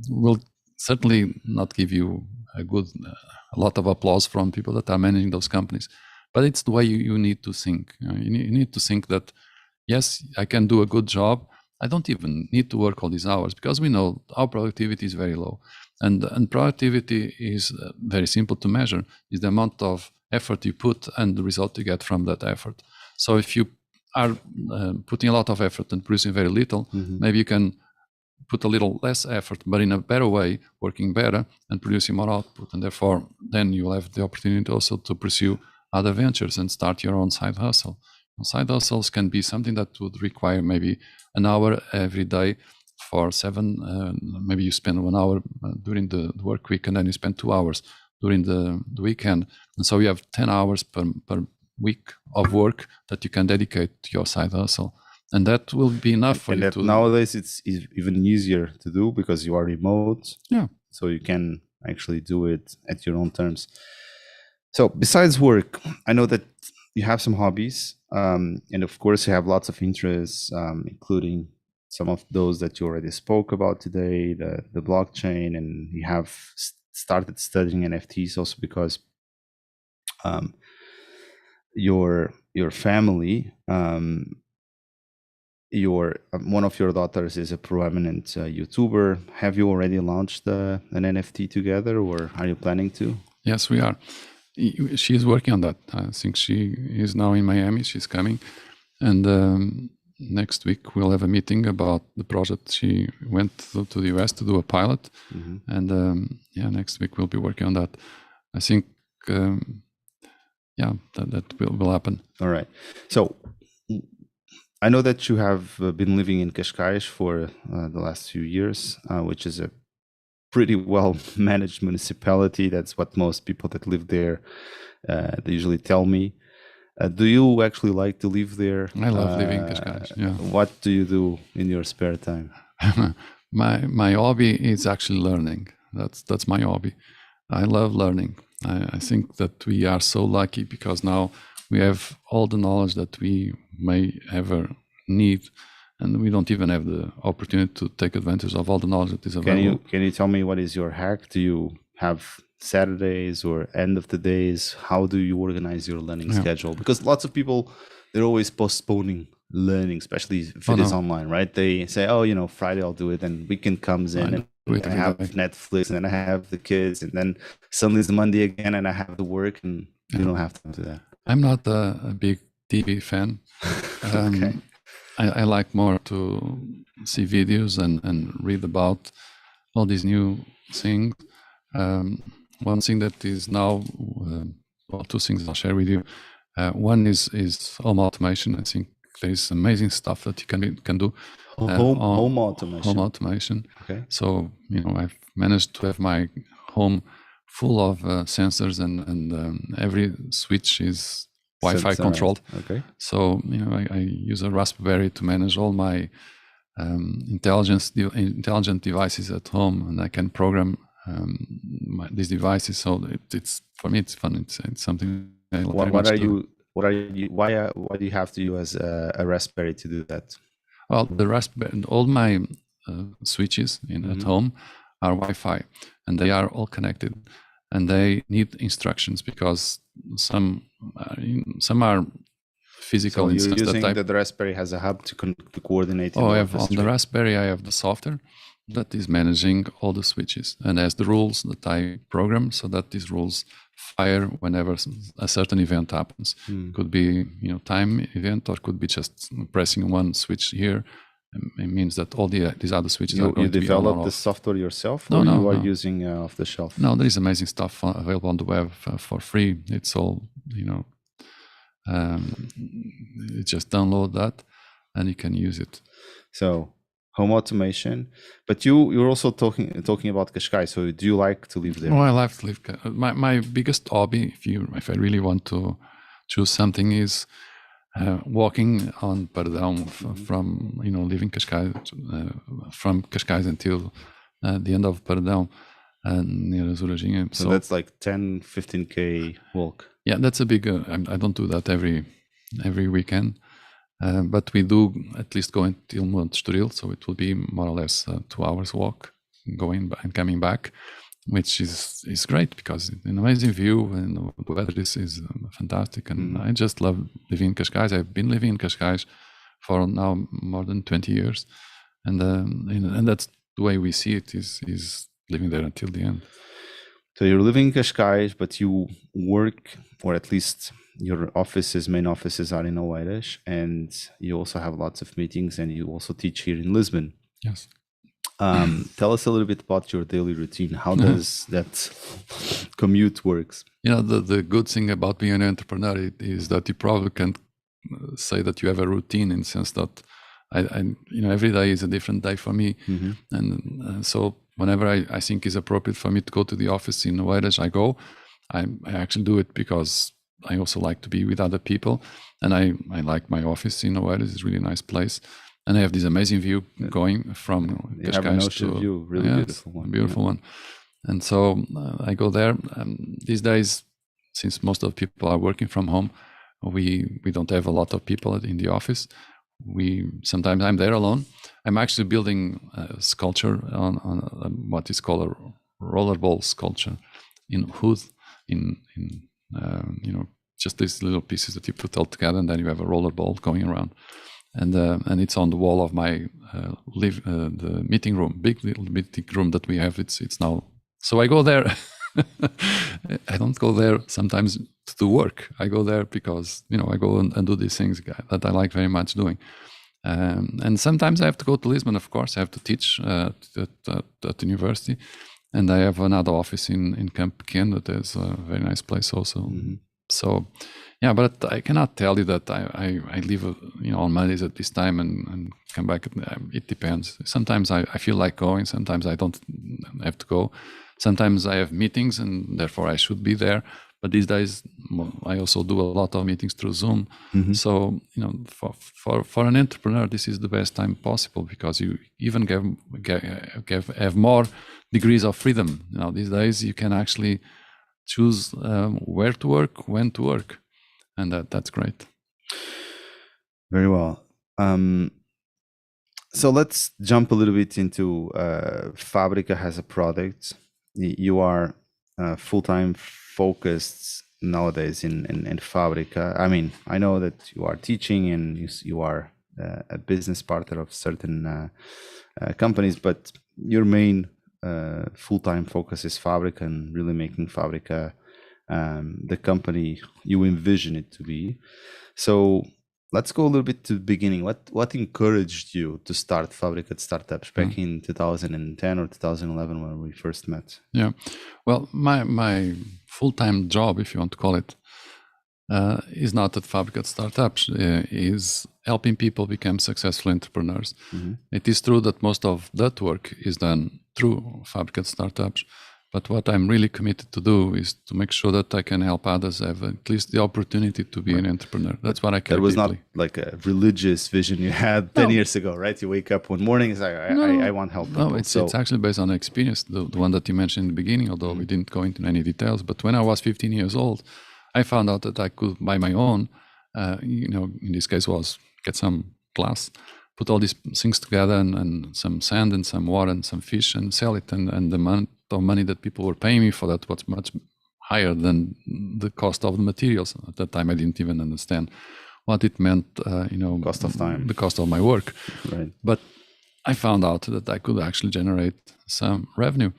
will certainly not give you a lot of applause from people that are managing those companies. But it's the way you need to think. You need to think that, yes, I can do a good job. I don't even need to work all these hours, because we know our productivity is very low. And productivity is very simple to measure, is the amount of effort you put and the result you get from that effort. So if you are putting a lot of effort and producing very little, maybe you can put a little less effort, but in a better way, working better and producing more output. And therefore, then you'll have the opportunity also to pursue other ventures and start your own side hustle. Side hustles can be something that would require maybe an hour every day for 7, maybe you spend 1 hour during the work week, and then you spend 2 hours during the weekend. And so you have 10 hours per week of work that you can dedicate to your side hustle. And that will be enough for you to... Nowadays, it's even easier to do because you are remote. Yeah. So you can actually do it at your own terms. So besides work, I know that you have some hobbies. And of course, you have lots of interests, including some of those that you already spoke about today, the blockchain, and you have started studying NFTs also because your family, one of your daughters is a prominent YouTuber. Have you already launched an NFT together, or are you planning to? Yes, we are. She is working on that. I think she is now in Miami. She's coming, and next week we'll have a meeting about the project. She went to the US to do a pilot, and next week we'll be working on that. I think, that will happen. All right. So I know that you have been living in Cascais for the last few years, which is a pretty well managed municipality. That's what most people that live there they usually tell me. Do you actually like to live there? I love living in Cascais. Yeah. What do you do in your spare time? my hobby is actually learning. That's my hobby. I love learning. I think that we are so lucky because now we have all the knowledge that we may ever need, and we don't even have the opportunity to take advantage of all the knowledge that is available. Can you tell me what is your hack? Do you have Saturdays or end of the days? How do you organize your learning schedule? Because lots of people, they're always postponing learning, especially if it is online, right? They say, Friday I'll do it, and weekend comes in and I have Netflix, and then I have the kids, and then suddenly it's Monday again and I have to work, and you don't have time to do that. I'm not a big TV fan. Okay. I like more to see videos and read about all these new things. One thing that is now, two things I'll share with you. One is home automation. I think there is amazing stuff that you can do. Home automation. Home automation. Okay. So I've managed to have my home full of sensors, and every switch is Wi-Fi controlled. Okay. So I use a Raspberry to manage all my intelligent devices at home, and I can program these devices. So it's for me, it's fun. It's something I love. Why do you have to use a Raspberry to do that? Well, the Raspberry, all my switches at home are Wi-Fi, and they are all connected, and they need instructions because some are physical. So you're using that the Raspberry has a hub to coordinate. On the Raspberry, I have the software that is managing all the switches and has the rules that I program, so that these rules fire whenever a certain event happens. Could be time event, or could be just pressing one switch here. It means that all these other switches are going to be on. You develop the software yourself, or you are using off the shelf? No, there is amazing stuff available on the web for free. It's all you just download that and you can use it. So home automation, but you're also talking about Cascais. So do you like to live there? Oh, I like to live. My biggest hobby, if I really want to choose something, is walking on Pardão from leaving Cascais, from Cascais until the end of Pardão, near Azurajinha. So that's like 10-15K walk. Yeah, that's a big. I don't do that every weekend. But we do at least go until Monte, so it will be more or less 2 hours walk, going and coming back, which is great because it's an amazing view and the weather is fantastic. And I just love living in Cascais. I've been living in Cascais for now more than 20 years, and that's the way we see it is living there until the end. So you're living in Cascais, but you work, or at least your main offices are in Oeiras, and you also have lots of meetings, and you also teach here in Lisbon. Yes. Tell us a little bit about your daily routine. How does that commute works? The good thing about being an entrepreneur is that you probably can't say that you have a routine, in the sense that I every day is a different day for me, and so whenever I think is appropriate for me to go to the office in Oeiras, I go. I actually do it because I also like to be with other people, and I like my office in Oeiras. It's a really nice place, and I have this amazing view going from Cascais to view, really beautiful one. And so I go there. These days, since most of the people are working from home, we don't have a lot of people in the office. Sometimes I'm there alone. I'm actually building a sculpture on what is called a rollerball sculpture in wood, in just these little pieces that you put all together, and then you have a rollerball going around, and it's on the wall of my the meeting room, big little meeting room that we have. It's now, so I go there I don't go there sometimes to work. I go there because, I go and do these things that I like very much doing. And sometimes I have to go to Lisbon, of course. I have to teach at university. And I have another office in Camp Pequeno that is a very nice place also. Mm-hmm. So, yeah, but I cannot tell you that I leave, on Mondays at this time and come back. It depends. Sometimes I feel like going. Sometimes I don't have to go. Sometimes I have meetings and therefore I should be there. But these days I also do a lot of meetings through Zoom. Mm-hmm. So, for an entrepreneur, this is the best time possible because you even have more degrees of freedom. These days you can actually choose where to work, when to work. And that's great. Very well. So let's jump a little bit into Fábrica as a product. You are full-time focused nowadays in Fábrica. I mean, I know that you are teaching and you are a business partner of certain companies, but your main full-time focus is Fábrica and really making Fábrica the company you envision it to be. So let's go a little bit to the beginning. What encouraged you to start Fábrica de Startups back in 2010 or 2011 when we first met? Yeah, well, my full-time job, if you want to call it, is not at Fábrica de Startups, is helping people become successful entrepreneurs. Mm-hmm. It is true that most of that work is done through Fábrica de Startups, but what I'm really committed to do is to make sure that I can help others have at least the opportunity to be an entrepreneur. That's what I care. That was deeply. Not like a religious vision you had 10 years ago, right? You wake up one morning and say, I want help people. No, it's actually based on experience, the one that you mentioned in the beginning, although we didn't go into any details. But when I was 15 years old, I found out that I could, by my own, in this case was get some glass, put all these things together and some sand and some water and some fish and sell it. And the amount of money that people were paying me for that was much higher than the cost of the materials. At that time, I didn't even understand what it meant, cost of time, the cost of my work. Right. But I found out that I could actually generate some revenue.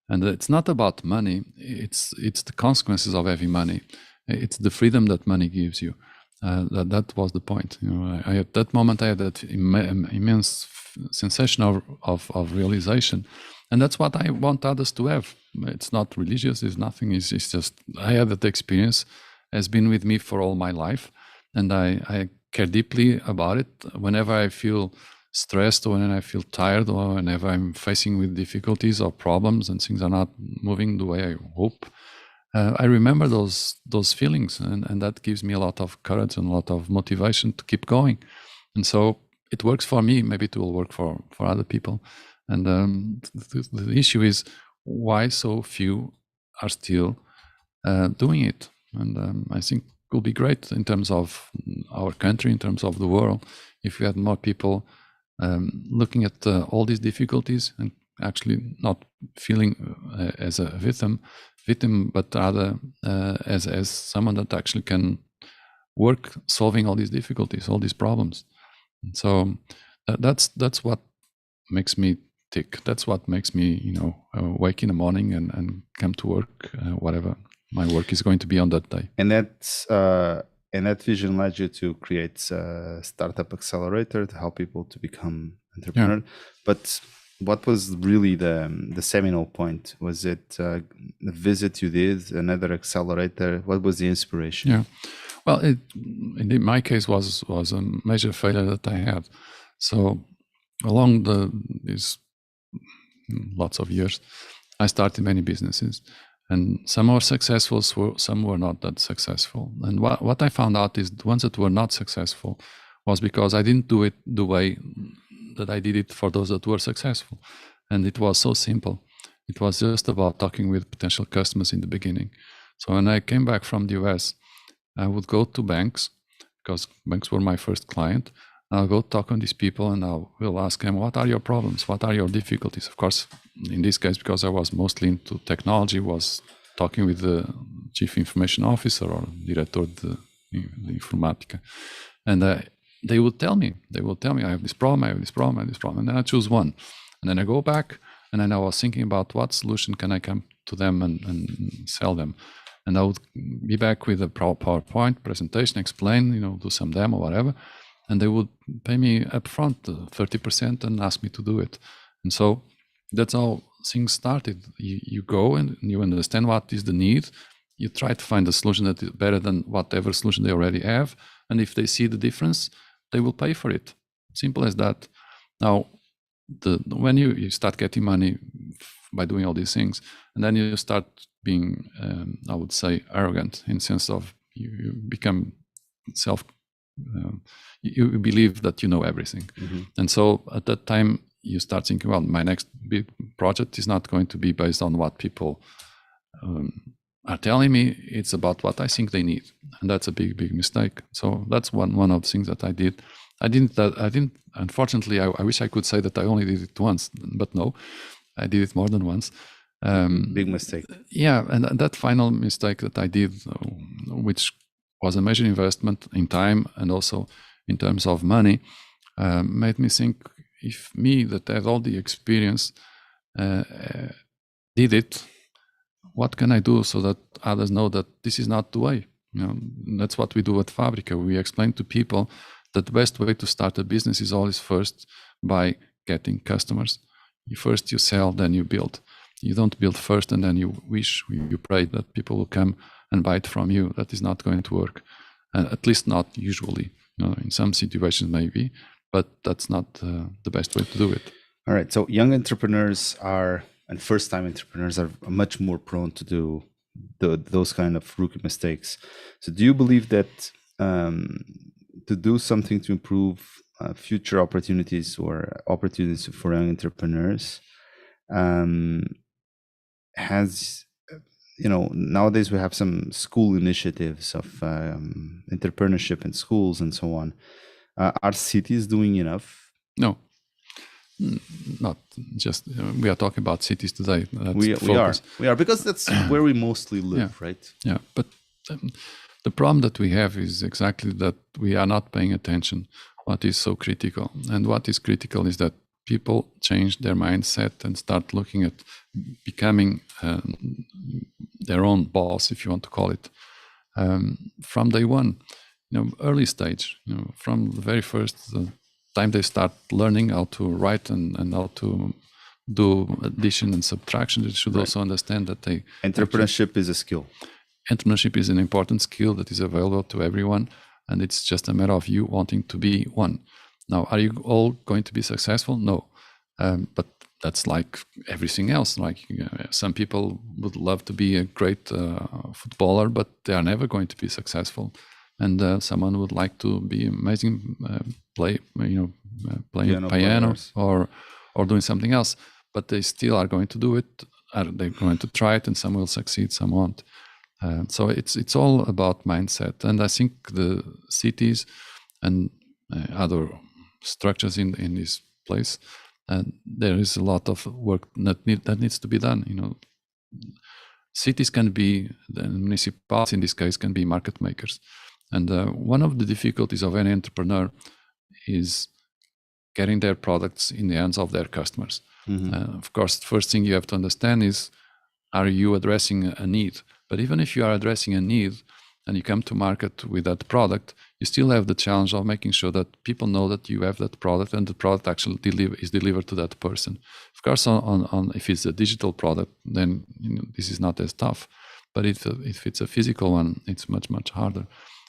And it's not about money. It's the consequences of having money. It's the freedom that money gives you. That was the point. At that moment, I had that immense sensation of realization. And that's what I want others to have. It's not religious, it's nothing. It's just, I had that experience, has been with me for all my life. And I care deeply about it. Whenever I feel stressed or when I feel tired or whenever I'm facing with difficulties or problems and things are not moving the way I hope, I remember those feelings, and that gives me a lot of courage and a lot of motivation to keep going. And so it works for me. Maybe it will work for other people. And the issue is why so few are still doing it. And I think it will be great in terms of our country, in terms of the world, if we had more people looking at all these difficulties and actually not feeling as a victim, but rather as someone that actually can work solving all these difficulties, all these problems. And so that's what makes me tick. That's what makes me, wake in the morning and come to work, whatever my work is going to be on that day. And that vision led you to create Startup Accelerator to help people to become entrepreneurs. Yeah. But what was really the seminal point? Was it the visit you did, another accelerator? What was the inspiration? Yeah, well, in my case was a major failure that I had. So along these lots of years, I started many businesses, and some were successful, some were not that successful. And what I found out is the ones that were not successful was because I didn't do it the way that I did it for those that were successful. And it was so simple. It was just about talking with potential customers in the beginning. So when I came back from the US, I would go to banks, because banks were my first client. I'll go talk to these people and I will ask them, what are your problems? What are your difficulties? Of course, in this case, because I was mostly into technology, was talking with the chief information officer or director de informática. And they would tell me, I have this problem, and then I choose one. And then I go back and then I was thinking about what solution can I come to them and sell them. And I would be back with a PowerPoint presentation, explain, do some demo, whatever. And they would pay me upfront 30% and ask me to do it. And so that's how things started. You go and you understand what is the need. You try to find a solution that is better than whatever solution they already have. And if they see the difference, they will pay for it. Simple as that. Now, when you start getting money by doing all these things, and then you start being, I would say, arrogant in the sense of you become you believe that you know everything. Mm-hmm. And so at that time, you start thinking, well, my next big project is not going to be based on what people are telling me. It's about what I think they need. And that's a big, big mistake. So that's one of the things that I did. I didn't, unfortunately, I wish I could say that I only did it once, but no, I did it more than once. Big mistake. Yeah, and that final mistake that I did, which was a major investment in time and also in terms of money, made me think, if me that had all the experience did it, what can I do so that others know that this is not the way? That's what we do at Fábrica. We explain to people that the best way to start a business is always first by getting customers. First you sell, then you build. You don't build first and then you pray that people will come and buy it from you. That is not going to work, at least not usually. In some situations maybe, but that's not the best way to do it. All right. So young entrepreneurs and first-time entrepreneurs are much more prone to do those kind of rookie mistakes. So do you believe that to do something to improve future opportunities or opportunities for young entrepreneurs has, nowadays we have some school initiatives of entrepreneurship in schools and so on. Are cities doing enough? No, not just. We are talking about cities today. We are because that's where we mostly live, right? Yeah, but the problem that we have is exactly that we are not paying attention what is so critical. And what is critical is that people change their mindset and start looking at becoming their own boss, if you want to call it, from day one. Early stage, from the very first time they start learning how to write and how to do addition and subtraction, they should also understand that entrepreneurship is a skill. Entrepreneurship is an important skill that is available to everyone, and it's just a matter of you wanting to be one. Now, are you all going to be successful? No, but that's like everything else. Like some people would love to be a great footballer, but they are never going to be successful. And someone would like to be amazing, playing piano or doing something else, but they still are going to do it. They're going to try it, and some will succeed, some won't. So it's all about mindset, and I think the cities and other structures in this place, there is a lot of work that needs to be done. Cities can be, the municipalities in this case, can be market makers. And one of the difficulties of any entrepreneur is getting their products in the hands of their customers. Mm-hmm. Of course, the first thing you have to understand is, are you addressing a need? But even if you are addressing a need and you come to market with that product, you still have the challenge of making sure that people know that you have that product and the product actually is delivered to that person. Of course, on if it's a digital product, then this is not as tough. But if it's a physical one, it's much, much harder.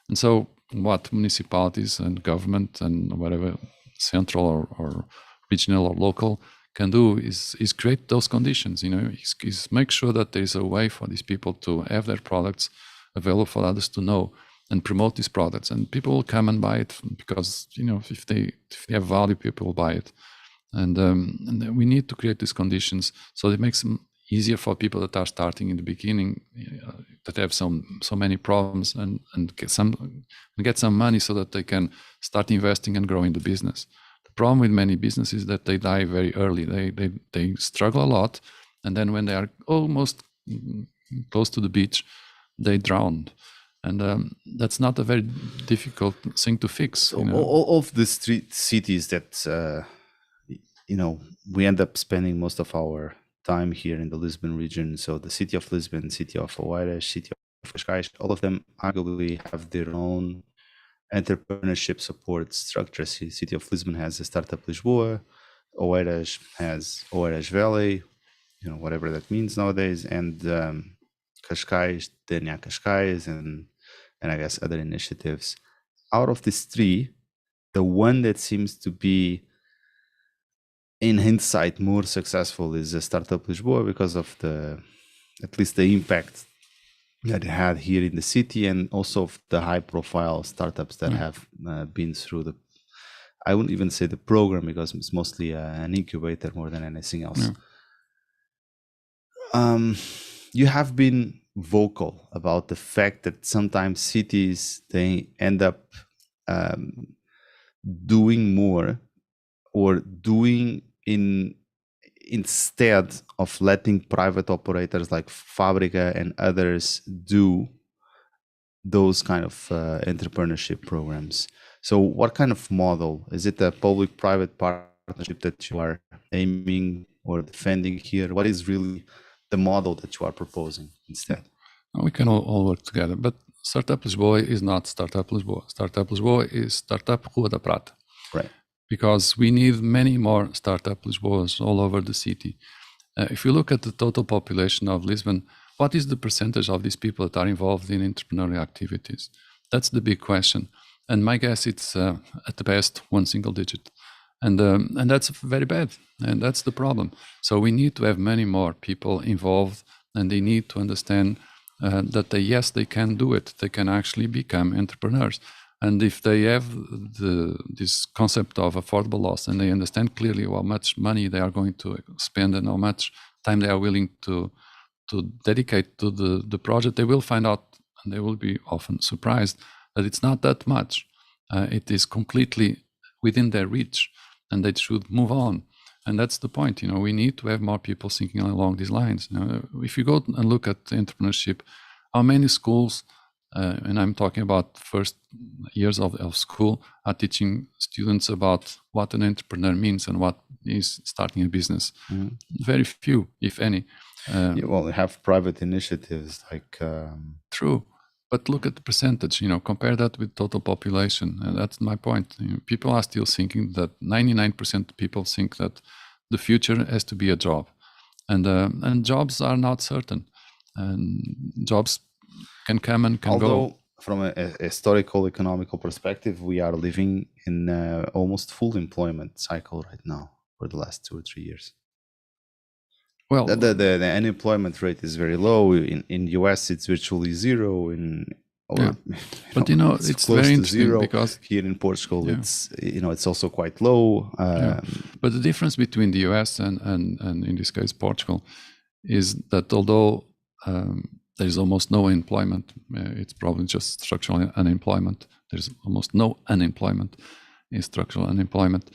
And so what municipalities and government and whatever central or regional or local can do is create those conditions, is make sure that there is a way for these people to have their products available for others to know and promote these products. And people will come and buy it because, if they have value, people will buy it. And we need to create these conditions so it makes them easier for people that are starting in the beginning, that have so many problems and get some money so that they can start investing and growing the business. The problem with many businesses is that they die very early. They struggle a lot, and then when they are almost close to the beach, they drown. And that's not a very difficult thing to fix. So all of the cities that we end up spending most of our time here in the Lisbon region. So the city of Lisbon, city of Oeiras, city of Cascais, all of them arguably have their own entrepreneurship support structure. City of Lisbon has a Startup Lisboa, Oeiras has Oeiras Valley, whatever that means nowadays, and Cascais, DNA Cascais, and I guess other initiatives. Out of these three, the one that seems to be, in hindsight, more successful is a Startup Lisboa because of at least the impact that it had here in the city, and also of the high-profile startups that have been through I wouldn't even say the program, because it's mostly an incubator more than anything else. You have been vocal about the fact that sometimes cities, they end up doing more, or doing instead of letting private operators like Fábrica and others do those kind of entrepreneurship programs. So what kind of model? Is it a public-private partnership that you are aiming or defending here? What is really the model that you are proposing instead? We can all work together, but Startup Lisboa is not Startup Lisboa. Startup Lisboa is Startup Rua da Prata. Right. Because we need many more Startup Lisboas all over the city. If you look at the total population of Lisbon, what is the percentage of these people that are involved in entrepreneurial activities? That's the big question. And my guess, it's at the best 1 single digit. And that's very bad. And that's the problem. So we need to have many more people involved, and they need to understand that they can do it. They can actually become entrepreneurs. And if they have this concept of affordable loss, and they understand clearly how much money they are going to spend and how much time they are willing to dedicate to the project, they will find out, and they will be often surprised, that it's not that much. It is completely within their reach, and they should move on. And that's the point. We need to have more people thinking along these lines. If you go and look at entrepreneurship, how many schools, and I'm talking about first years of school, are teaching students about what an entrepreneur means and what is starting a business? Very few, if any. You have private initiatives like... True. But look at the percentage, compare that with total population. And that's my point. People are still thinking that 99% of people think that the future has to be a job. And jobs are not certain. And jobs can come and can go. From a historical economical perspective, we are living in almost full employment cycle right now for the last 2 or 3 years. Well, the unemployment rate is very low. In US, it's virtually zero. But it's close very to interesting zero. Because here in Portugal, it's also quite low. But the difference between the US and in this case Portugal is that although there is almost no employment, it's probably just structural unemployment. There's almost no unemployment in structural unemployment.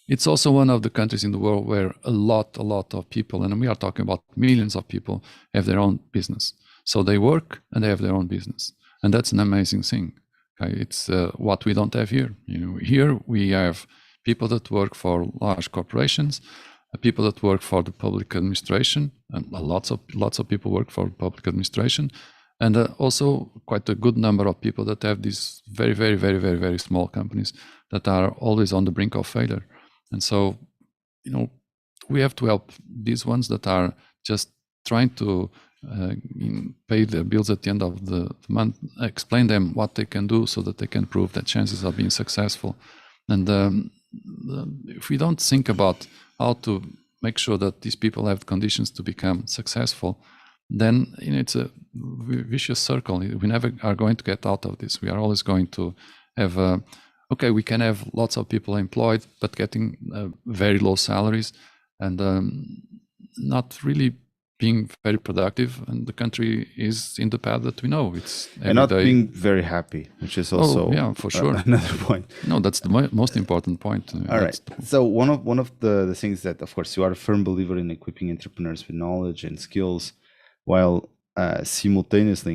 It's also one of the countries in the world where a lot of people, and we are talking about millions of people, have their own business. So they work and they have their own business. And that's an amazing thing. Okay? It's what we don't have here. Here we have people that work for large corporations, people that work for the public administration, and lots of people work for public administration, and also quite a good number of people that have these very, very, very, very, very small companies that are always on the brink of failure. And so, we have to help these ones that are just trying to pay their bills at the end of the month, explain them what they can do so that they can prove their chances of being successful. And if we don't think about how to make sure that these people have conditions to become successful, then it's a vicious circle. We never are going to get out of this. We are always going to have we can have lots of people employed, but getting very low salaries and not really being very productive. And the country is in the path that we know. It's and not being very happy, which is also for sure another point. No, that's the most important point. All right. So one of the things that, of course, you are a firm believer in equipping entrepreneurs with knowledge and skills, while simultaneously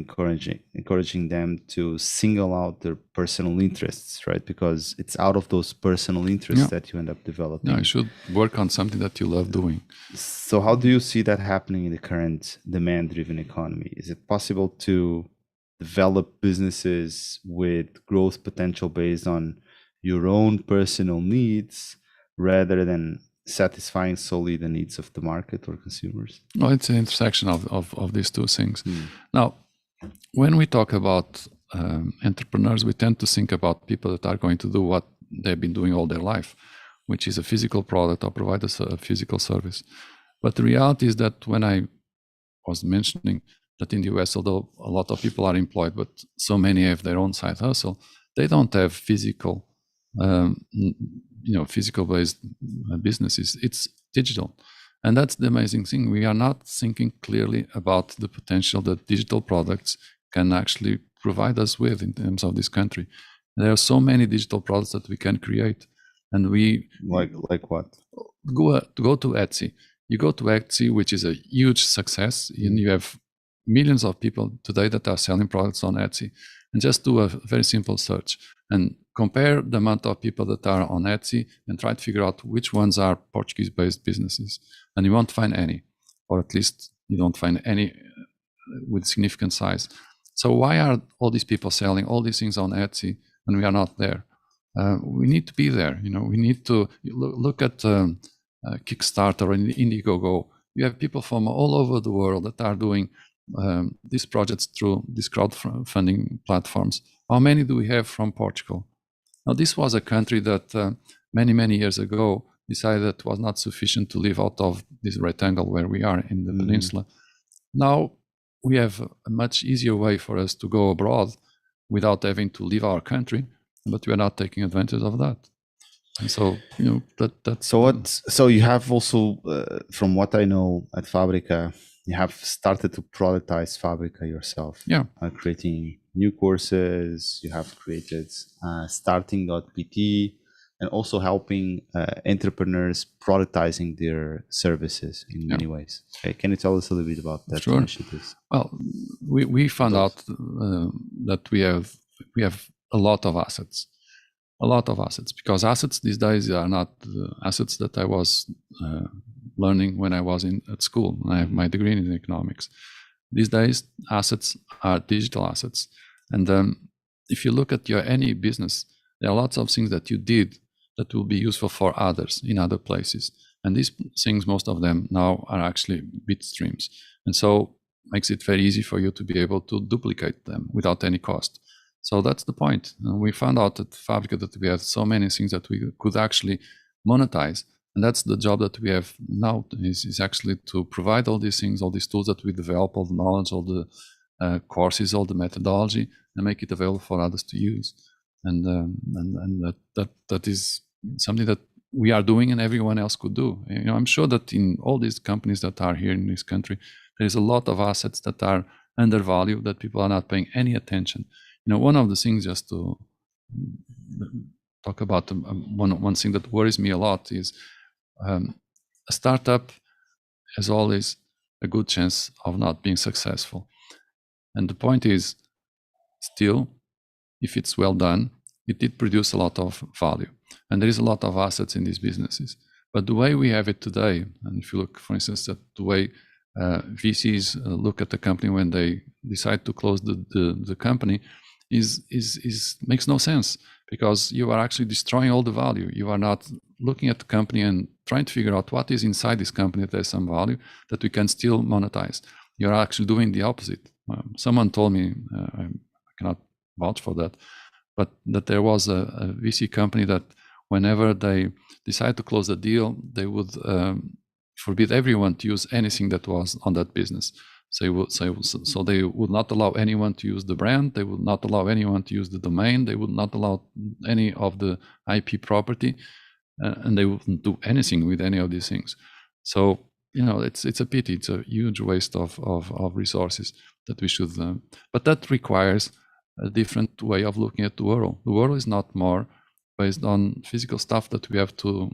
encouraging them to single out their personal interests, right? Because it's out of those personal interests that you end up developing. Yeah, you should work on something that you love doing. So how do you see that happening in the current demand-driven economy? Is it possible to develop businesses with growth potential based on your own personal needs rather than satisfying solely the needs of the market or consumers? No, it's an intersection of these two things. Now, when we talk about entrepreneurs, we tend to think about people that are going to do what they've been doing all their life, which is a physical product or provide a physical service. But the reality is that when I was mentioning that in the US, although a lot of people are employed, but so many have their own side hustle, they don't have physical, physical-based businesses. It's digital. And that's the amazing thing. We are not thinking clearly about the potential that digital products can actually provide us with in terms of this country. There are so many digital products that we can create. And we like what? Go to Etsy. You go to Etsy, which is a huge success, and you have millions of people today that are selling products on Etsy. And just do a very simple search and compare the amount of people that are on Etsy and try to figure out which ones are Portuguese-based businesses. And you won't find any, or at least you don't find any with significant size. So why are all these people selling all these things on Etsy when we are not there? We need to be there. We need to look at Kickstarter and Indiegogo. You have people from all over the world that are doing these projects through these crowdfunding platforms. How many do we have from Portugal? Now, this was a country that many years ago decided that it was not sufficient to live out of this rectangle where we are in the peninsula. Now, we have a much easier way for us to go abroad without having to leave our country, but we are not taking advantage of that. And so, that's... So you have also, from what I know at Fábrica, you have started to productize Fábrica yourself. Yeah. Creating new courses, you have created starting.pt, and also helping entrepreneurs productizing their services in many ways. Okay, can you tell us a little bit about that initiatives? Well, we found out that we have a lot of assets. Because assets these days are not assets that I was learning when I was at school. I have my degree in economics. These days, assets are digital assets. And if you look at any business, there are lots of things that you did that will be useful for others in other places. And these things, most of them now are actually bit streams. And so makes it very easy for you to be able to duplicate them without any cost. So that's the point. We found out at Fábrica that we have so many things that we could actually monetize. And that's the job that we have now, is actually to provide all these things, all these tools that we develop, all the knowledge, all the courses, all the methodology, and make it available for others to use. And that is something that we are doing and everyone else could do. I'm sure that in all these companies that are here in this country, there is a lot of assets that are undervalued, that people are not paying any attention. One of the things, just to talk about one thing that worries me a lot, is a startup has always a good chance of not being successful. And the point is, still, if it's well done, it did produce a lot of value. And there is a lot of assets in these businesses. But the way we have it today, and if you look, for instance, at the way VCs look at the company when they decide to close the company, makes no sense, because you are actually destroying all the value. You are not looking at the company and trying to figure out what is inside this company that has some value that we can still monetize. You're actually doing the opposite. Someone told me, I cannot vouch for that, but that there was a VC company that whenever they decide to close a deal, they would forbid everyone to use anything that was on that business. So they would not allow anyone to use the brand. They would not allow anyone to use the domain. They would not allow any of the IP property, and they wouldn't do anything with any of these things. So it's a pity. It's a huge waste of resources that we should. But that requires a different way of looking at the world. The world is not more based on physical stuff that we have to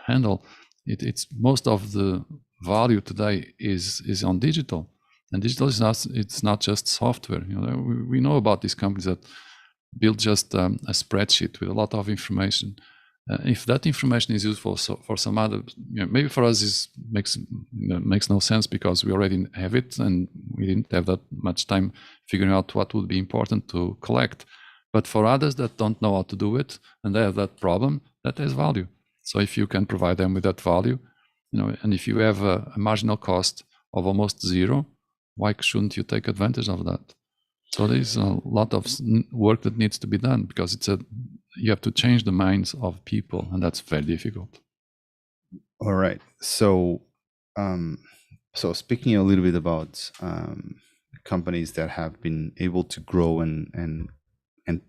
handle. It's most of the value today is on digital, And digital is not, it's not just software. We know about these companies that build just a spreadsheet with a lot of information. If that information is useful for some other, maybe for us makes no sense because we already have it and we didn't have that much time figuring out what would be important to collect. But for others that don't know how to do it and they have that problem, that has value. So if you can provide them with that value, and if you have a marginal cost of almost zero, why shouldn't you take advantage of that? So there's a lot of work that needs to be done because you have to change the minds of people, and that's very difficult. All right. So, speaking a little bit about companies that have been able to grow and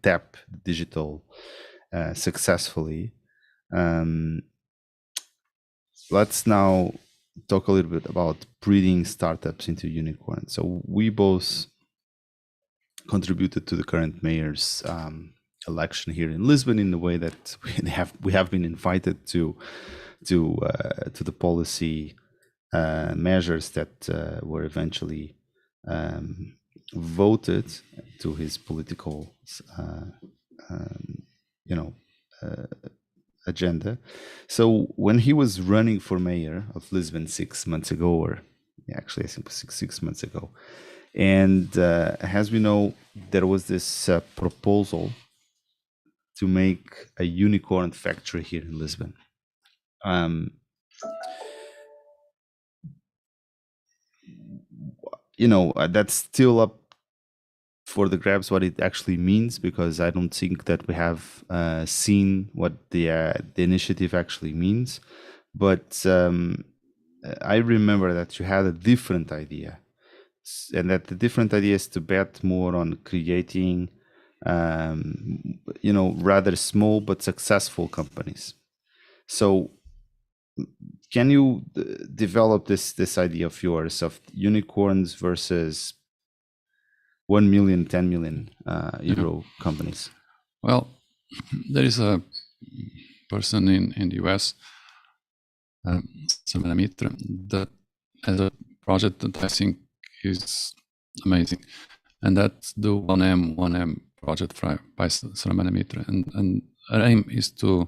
tap digital successfully, let's now talk a little bit about breeding startups into unicorns. So we both contributed to the current mayor's election here in Lisbon in the way that we have been invited to the policy measures that were eventually voted to his political agenda. So when he was running for mayor of Lisbon 6 months ago, or actually I think 6 months ago, and as we know, there was this proposal to make a unicorn factory here in Lisbon. That's still up for the grabs what it actually means, because I don't think that we have seen what the initiative actually means. But I remember that you had a different idea, and that the different idea is to bet more on creating rather small but successful companies. So can you develop this idea of yours of unicorns versus 1 million, 10 million euro companies? Well, there is a person in the US, Saramana Mitra, that has a project that I think is amazing, and that's the 1M project by Saramana Mitra, and her aim is to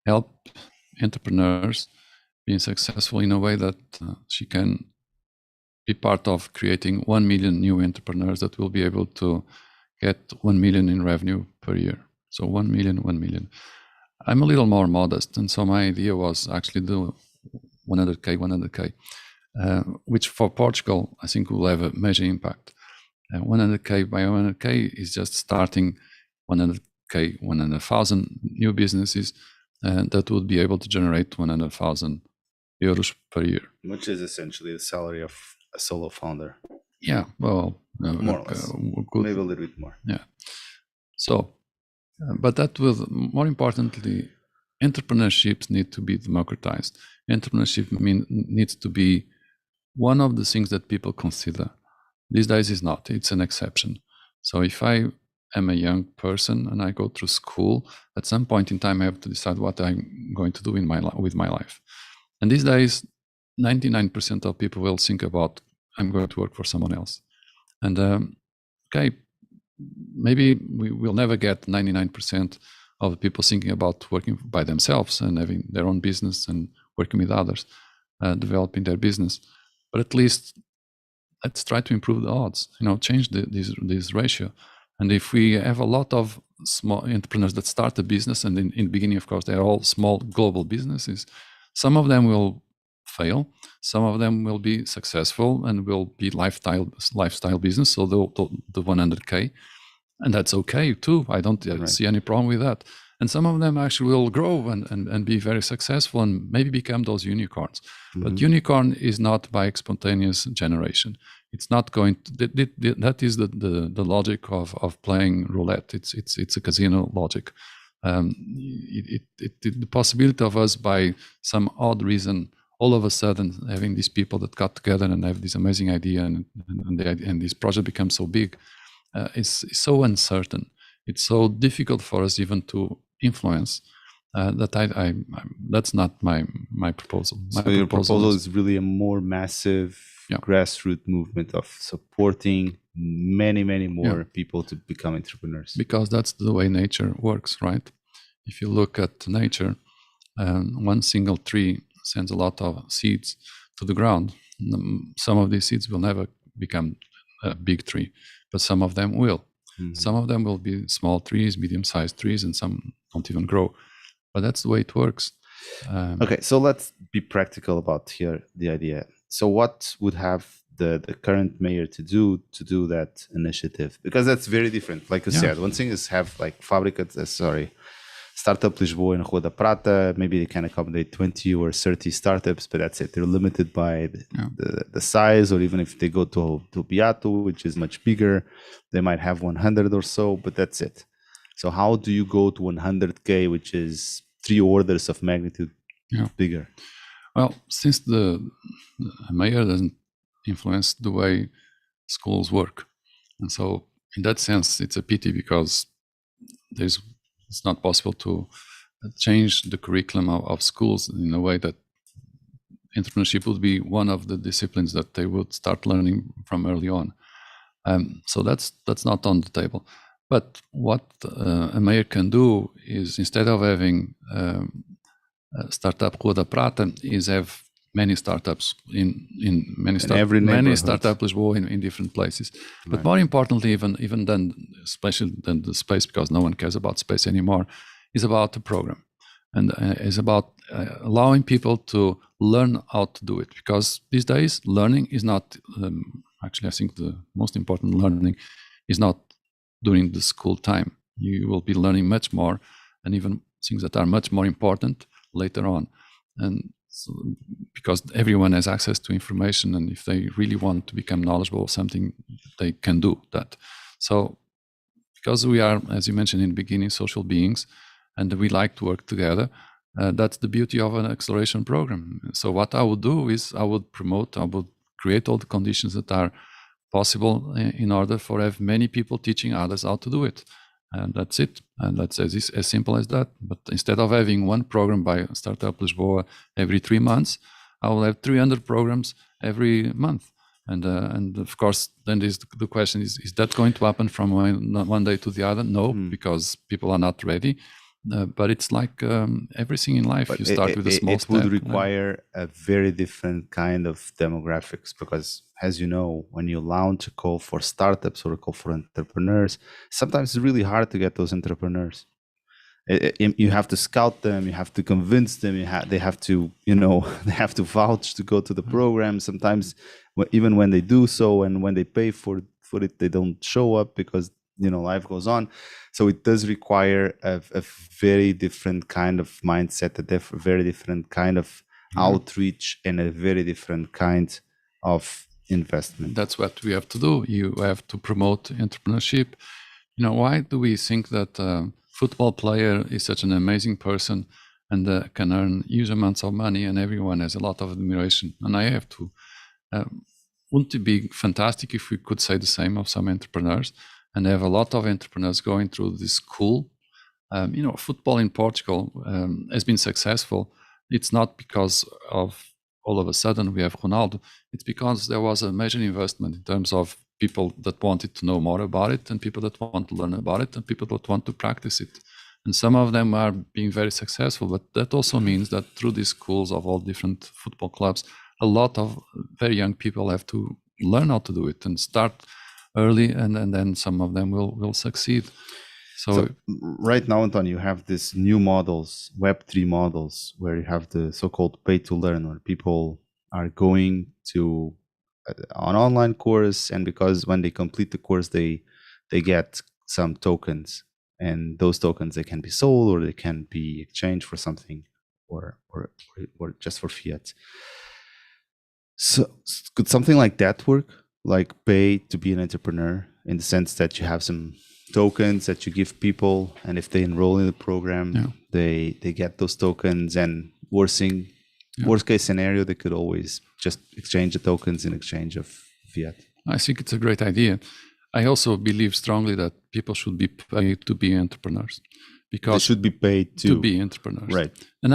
help entrepreneurs being successful in a way that she can be part of creating 1 million new entrepreneurs that will be able to get 1 million in revenue per year. So 1 million. I'm a little more modest, and so my idea was actually do 100K, which for Portugal, I think will have a major impact. 100K by 100K is just starting 100K, 100,000 new businesses that would be able to generate 100,000 euros per year. Which is essentially the salary of a solo founder. Yeah, well, more or less. Maybe a little bit more. Yeah. So, but that will, more importantly, entrepreneurships need to be democratized. Entrepreneurship needs to be one of the things that people consider. These days is not, it's an exception. So if I am a young person and I go through school, at some point in time I have to decide what I'm going to do with my life. And these days, 99% of people will think about, I'm going to work for someone else. And maybe we will never get 99% of the people thinking about working by themselves and having their own business and working with others, developing their business. But at least let's try to improve the odds, change this ratio. And if we have a lot of small entrepreneurs that start a business, and in the beginning, of course, they're all small global businesses, some of them will fail, some of them will be successful and will be lifestyle business, so the 100K, and that's okay too. I don't see any problem with that. And some of them actually will grow and be very successful and maybe become those unicorns. Mm-hmm. But unicorn is not by spontaneous generation. It's not going to, that is the logic of playing roulette. It's a casino logic. The possibility of us, by some odd reason, all of a sudden having these people that got together and have this amazing idea and this project becomes so big, is so uncertain. It's so difficult for us even to influence. That's not my proposal. So your proposal is really a more massive grassroots movement of supporting many more people to become entrepreneurs. Because that's the way nature works, right? If you look at nature, one single tree sends a lot of seeds to the ground. Some of these seeds will never become a big tree, but some of them will. Mm-hmm. Some of them will be small trees, medium-sized trees, and some don't even grow. But that's the way it works. Okay, so let's be practical about here the idea. So what would have the current mayor to do that initiative? Because that's very different. Like you said, one thing is have like Startup Lisboa in Rua da Prata. Maybe they can accommodate 20 or 30 startups, but that's it. They're limited by the size, or even if they go to Beato, which is much bigger, they might have 100 or so, but that's it. So how do you go to 100K, which is 3 orders of magnitude bigger? Well, since the mayor doesn't influence the way schools work, and so in that sense, it's a pity because it's not possible to change the curriculum of schools in a way that entrepreneurship would be one of the disciplines that they would start learning from early on. So that's not on the table. But what a mayor can do is, instead of having Startup Rua da Prata, is have many startups in many startup Lisboa in different places. But more importantly, even than especially than the space, because no one cares about space anymore, is about the program, and is about allowing people to learn how to do it. Because these days, learning is not actually, I think the most important learning is not during the school time. You will be learning much more, and even things that are much more important later on. And so, because everyone has access to information, and if they really want to become knowledgeable of something, they can do that. So because we are, as you mentioned in the beginning, social beings, and we like to work together, that's the beauty of an acceleration program. So what I would do is I would create all the conditions that are possible in order for have many people teaching others how to do it. And that's it. And that's as simple as that. But instead of having one program by Startup Lisboa every 3 months, I will have 300 programs every month. And of course, then the question is that going to happen from one day to the other? No, because people are not ready. But it's like everything in life. But you start with a small step. It would require a very different kind of demographics, because, as you know, when you launch a call for startups or a call for entrepreneurs, sometimes it's really hard to get those entrepreneurs. You have to scout them, you have to convince them, they have to, they have to vouch to go to the program. Sometimes, even when they do so and when they pay for it, they don't show up because life goes on. So it does require a very different kind of mindset, a very different kind of outreach, and a very different kind of investment. That's what we have to do. You have to promote entrepreneurship. Why do we think that a football player is such an amazing person and can earn huge amounts of money, and everyone has a lot of admiration? And I have to. Wouldn't it be fantastic if we could say the same of some entrepreneurs? And have a lot of entrepreneurs going through this school. Football in Portugal has been successful. It's not because of all of a sudden we have Ronaldo. It's because there was a major investment in terms of people that wanted to know more about it, and people that want to learn about it, and people that want to practice it. And some of them are being very successful, but that also means that through these schools of all different football clubs, a lot of very young people have to learn how to do it and start early, and then some of them will succeed. So right now, António, you have these new models, Web3 models, where you have the so-called pay to learn, where people are going to an online course, and because when they complete the course, they get some tokens, and those tokens, they can be sold or they can be exchanged for something, or just for fiat. So could something like that work? Like pay to be an entrepreneur, in the sense that you have some tokens that you give people, and if they enroll in the program, they get those tokens, and worst case scenario, they could always just exchange the tokens in exchange of fiat. I think it's a great idea. I also believe strongly that people should be paid to be entrepreneurs, because they should be paid to be entrepreneurs, right? And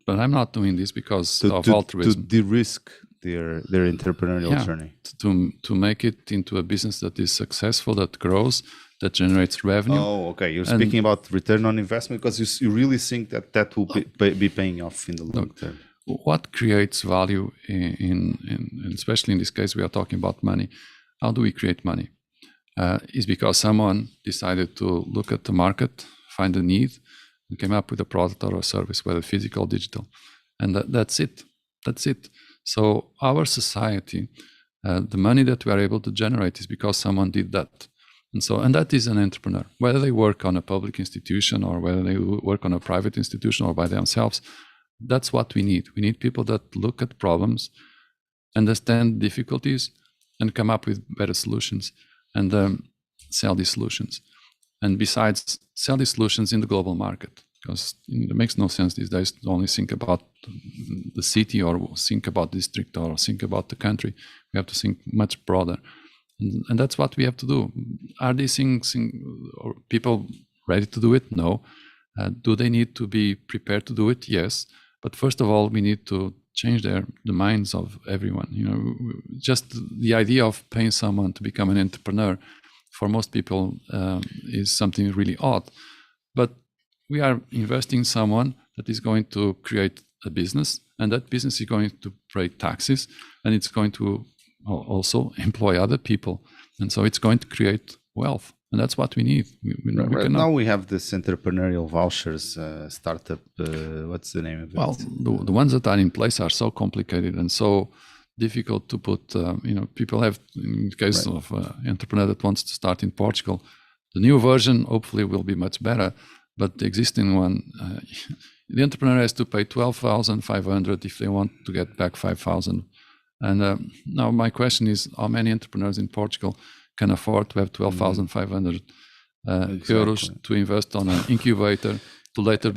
but I'm not doing this because of altruism. To de-risk their entrepreneurial journey, to make it into a business that is successful, that grows, that generates revenue. Oh, okay. You're speaking about return on investment because you really think that will be paying off in the long term. What creates value in especially in this case, we are talking about money. How do we create money? Is because someone decided to look at the market, find a need, and came up with a product or a service, whether physical or digital. And that's it. That's it. So our society, the money that we are able to generate is because someone did that. And that is an entrepreneur. Whether they work on a public institution or whether they work on a private institution or by themselves, that's what we need. We need people that look at problems, understand difficulties, and come up with better solutions and sell these solutions. And besides, sell these solutions in the global market, because it makes no sense these days to only think about the city or think about district or think about the country. We have to think much broader. And that's what we have to do. Are these things, or people ready to do it? No. Do they need to be prepared to do it? Yes. But first of all, we need to change the minds of everyone. Just the idea of paying someone to become an entrepreneur for most people is something really odd. But we are investing in someone that is going to create a business, and that business is going to pay taxes, and it's going to also employ other people. And so it's going to create wealth. And that's what we need. Right now we have this entrepreneurial vouchers startup. What's the name of it? Well, the ones that are in place are so complicated and so difficult to put. People have, in the case of entrepreneur that wants to start in Portugal, the new version hopefully will be much better. But the existing one, the entrepreneur has to pay 12,500 if they want to get back 5,000. And now my question is, how many entrepreneurs in Portugal can afford to have 12,500 euros to invest on an incubator to later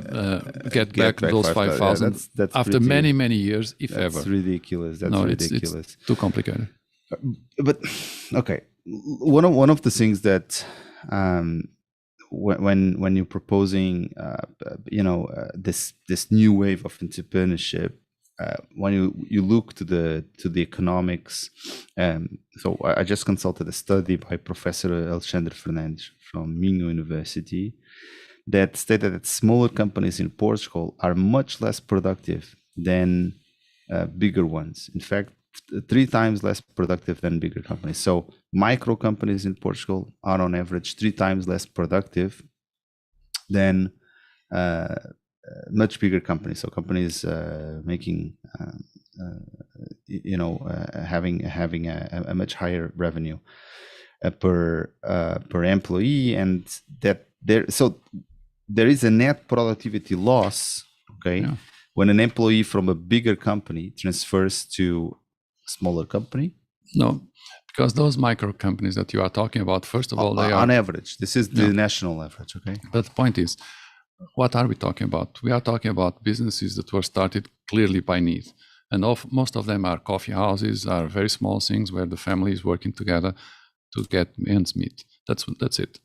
get back those 5,000 after many years, if ever? That's ridiculous. That's ridiculous. It's too complicated. But okay, one of the things that when you're proposing, this new wave of entrepreneurship. When you look to the economics, so I just consulted a study by Professor Alexandre Fernandes from Minho University that stated that smaller companies in Portugal are much less productive than bigger ones. In fact, 3 times less productive than bigger companies. So micro companies in Portugal are on average 3 times less productive than much bigger companies. So companies making, having a much higher revenue per employee, and that there is a net productivity loss. Okay, when an employee from a bigger company transfers to a smaller company. No, because those micro companies that you are talking about, first of all, they are on average. This is the national average. Okay, but the point is, what are we talking about? We are talking about businesses that were started clearly by need. And most of them are coffee houses, are very small things where the family is working together to get ends meet. That's it.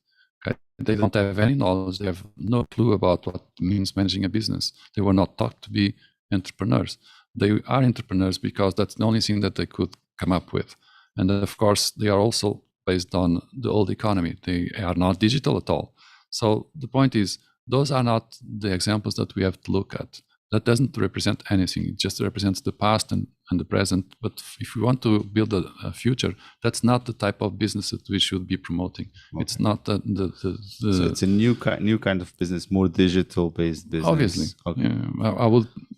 Okay? They don't have any knowledge. They have no clue about what means managing a business. They were not taught to be entrepreneurs. They are entrepreneurs because that's the only thing that they could come up with. And of course, they are also based on the old economy. They are not digital at all. So the point is, those are not the examples that we have to look at. That doesn't represent anything. It just represents the past and the present. But if we want to build a future, that's not the type of business that we should be promoting. Okay. It's not the So it's a new kind of business, more digital based business. Obviously, okay.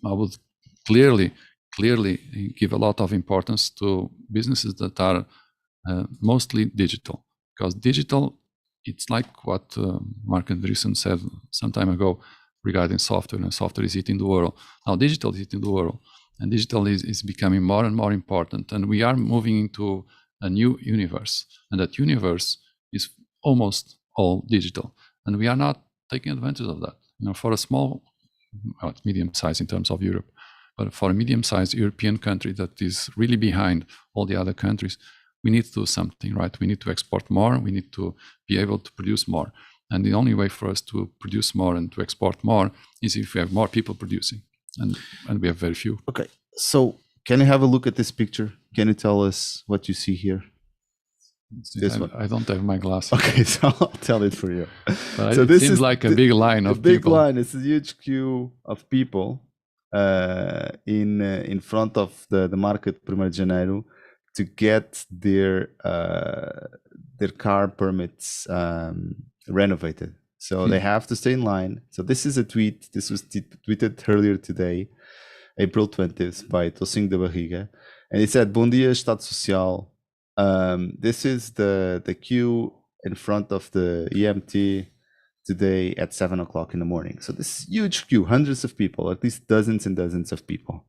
I would clearly give a lot of importance to businesses that are mostly digital, because digital. It's like what Mark Andreessen said some time ago regarding software, and software is eating the world. Now digital is eating the world, and digital is becoming more and more important. And we are moving into a new universe, and that universe is almost all digital. And we are not taking advantage of that. For a small, medium size in terms of Europe, but for a medium-sized European country that is really behind all the other countries, we need to do something, right? We need to export more. We need to be able to produce more. And the only way for us to produce more and to export more is if we have more people producing, and we have very few. Okay, so can you have a look at this picture? Can you tell us what you see here? This one. I don't have my glasses. Okay, so I'll tell it for you. But so this seems like a big line of people. A big line. It's a huge queue of people in front of the market 1 de Janeiro to get their car permits renovated. So they have to stay in line. So this is a tweet. This was tweeted earlier today, April 20th, by Tosinho da Barriga. And it said, Bom dia, Estado Social. This is the queue in front of the EMT today at 7 o'clock in the morning. So this huge queue, hundreds of people, at least dozens and dozens of people.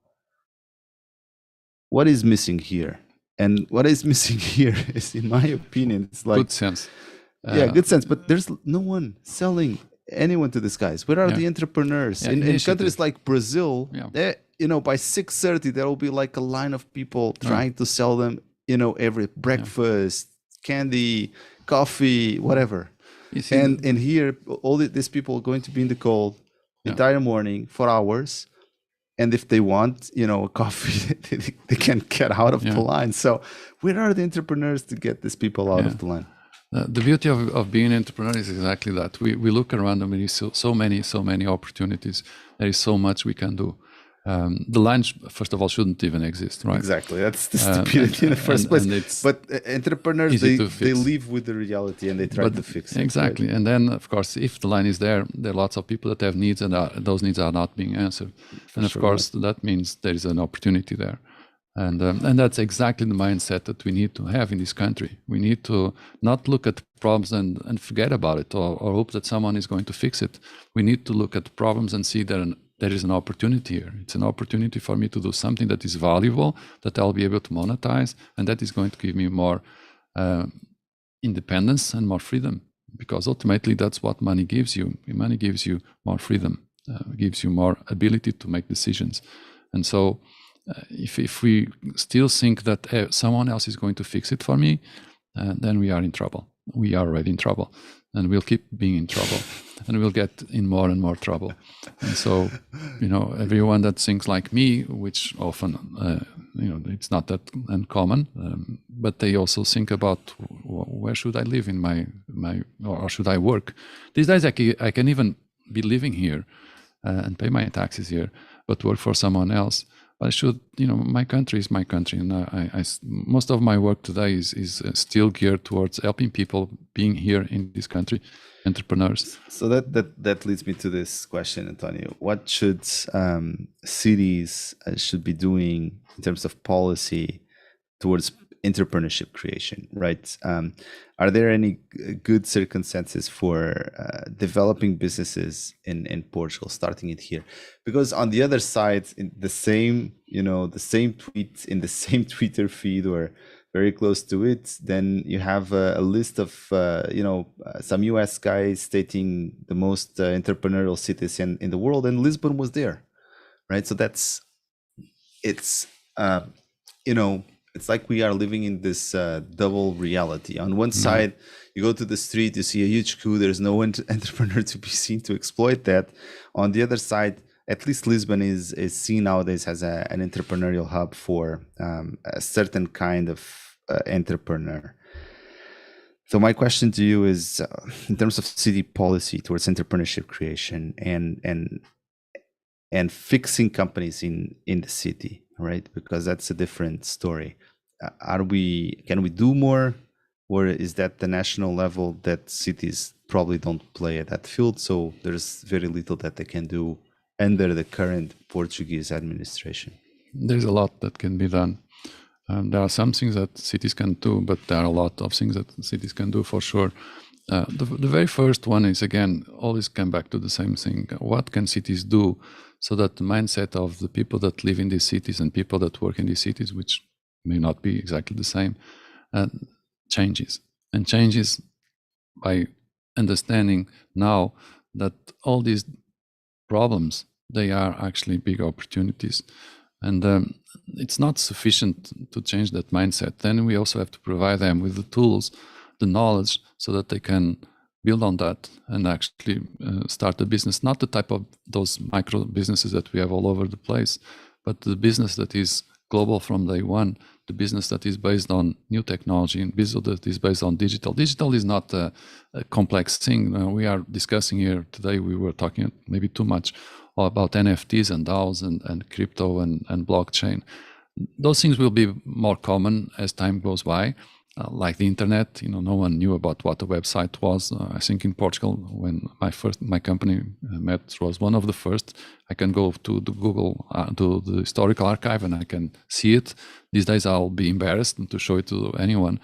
What is missing here? And what is missing here is, in my opinion, it's like... Good sense. Good sense. But there's no one selling anyone to these guys. Where are the entrepreneurs? In countries like Brazil, by 6:30, there will be like a line of people trying to sell them, every breakfast, candy, coffee, whatever. And here, all these people are going to be in the cold the entire morning for hours. And if they want, a coffee, they can get out of the line. So where are the entrepreneurs to get these people out of the line? The beauty of being an entrepreneur is exactly that. We look around and we see so many opportunities. There is so much we can do. The lines, first of all, shouldn't even exist, right? Exactly. That's the stupidity in the first place. But entrepreneurs, they live with the reality and they try to fix it. Exactly. Right? And then, of course, if the line is there are lots of people that have needs and those needs are not being answered. And of course, that means there is an opportunity there. And that's exactly the mindset that we need to have in this country. We need to not look at problems and forget about it or hope that someone is going to fix it. We need to look at the problems and see that there is an opportunity here. It's an opportunity for me to do something that is valuable, that I'll be able to monetize, and that is going to give me more independence and more freedom. Because ultimately, that's what money gives you. Money gives you more freedom, gives you more ability to make decisions. And so if we still think that someone else is going to fix it for me, then we are in trouble. We are already in trouble. And we'll keep being in trouble, and we'll get in more and more trouble. And so, everyone that thinks like me, which often, it's not that uncommon, but they also think about where should I live in my or should I work? These days, I can even be living here and pay my taxes here, but work for someone else. I should, my country is my country, and most of my work today is still geared towards helping people being here in this country, entrepreneurs. So that leads me to this question, Antonio. What should cities should be doing in terms of policy towards entrepreneurship creation, right? Are there any good circumstances for developing businesses in Portugal, starting it here? Because on the other side, in the same tweet in the same Twitter feed or very close to it, then you have a list of some US guys stating the most entrepreneurial cities in the world, and Lisbon was there, right? So it's like we are living in this double reality. On one side, you go to the street, you see a huge queue, there's no entrepreneur to be seen to exploit that. On the other side, at least Lisbon is seen nowadays as an entrepreneurial hub for a certain kind of entrepreneur. So my question to you is, in terms of city policy towards entrepreneurship creation and fixing companies in the city, right? Because that's a different story. Can we do more, or is that the national level that cities probably don't play at that field? So there's very little that they can do under the current Portuguese administration. There's a lot that can be done. There are some things that cities can do, but there are a lot of things that cities can do for sure. The very first one is, again, always come back to the same thing. What can cities do so that the mindset of the people that live in these cities and people that work in these cities, which may not be exactly the same, changes. And changes by understanding now that all these problems, they are actually big opportunities. And it's not sufficient to change that mindset. Then we also have to provide them with the tools, the knowledge, so that they can build on that and actually start a business, not the type of those micro businesses that we have all over the place, but the business that is global from day one, the business that is based on new technology and business that is based on digital. Digital is not a complex thing. We are discussing here today, we were talking maybe too much about NFTs and DAOs and crypto and blockchain. Those things will be more common as time goes by. Like the internet, no one knew about what a website was. I think in Portugal, when my company Methodus was one of the first, I can go to the Google, to the historical archive, and I can see it. These days, I'll be embarrassed to show it to anyone.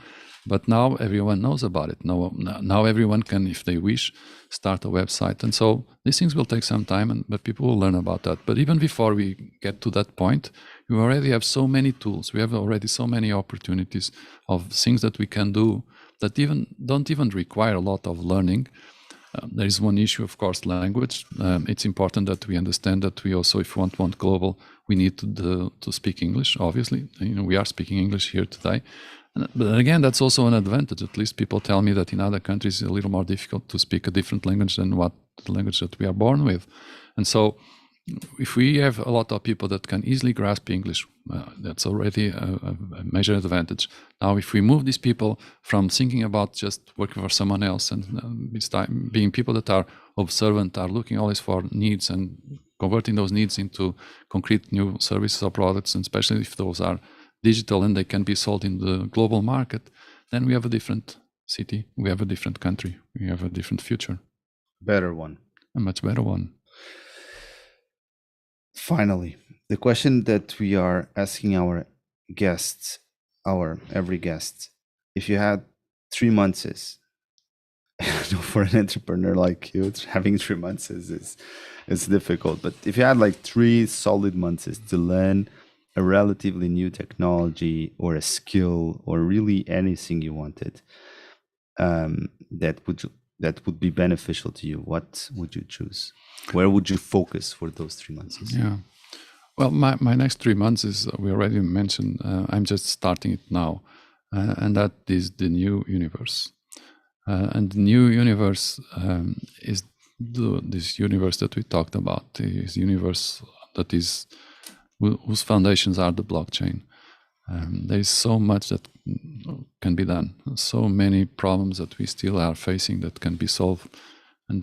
But now everyone knows about it. Now everyone can, if they wish, start a website. And so these things will take some time, but people will learn about that. But even before we get to that point, we already have so many tools. We have already so many opportunities of things that we can do that don't even require a lot of learning. There is one issue, of course, language. It's important that we understand that we also, if we want global, we need to speak English, obviously. We are speaking English here today. But again, that's also an advantage. At least people tell me that in other countries, it's a little more difficult to speak a different language than what the language that we are born with. And so if we have a lot of people that can easily grasp English, that's already a major advantage. Now, if we move these people from thinking about just working for someone else and being people that are observant, are looking always for needs and converting those needs into concrete new services or products, and especially if those are digital and they can be sold in the global market, then we have a different city, we have a different country, we have a different future. Better one. A much better one. Finally, the question that we are asking our guests, every guest, if you had 3 months, for an entrepreneur like you, having 3 months is difficult. But if you had like 3 solid months to learn a relatively new technology or a skill or really anything you wanted, that would be beneficial to you, what would you choose? Where would you focus for those 3 months? Yeah. Well, my next 3 months is, we already mentioned, I'm just starting it now. And that is the new universe. And the new universe is this universe that we talked about, is universe that is, whose foundations are the blockchain. There is so much that can be done, so many problems that we still are facing that can be solved, and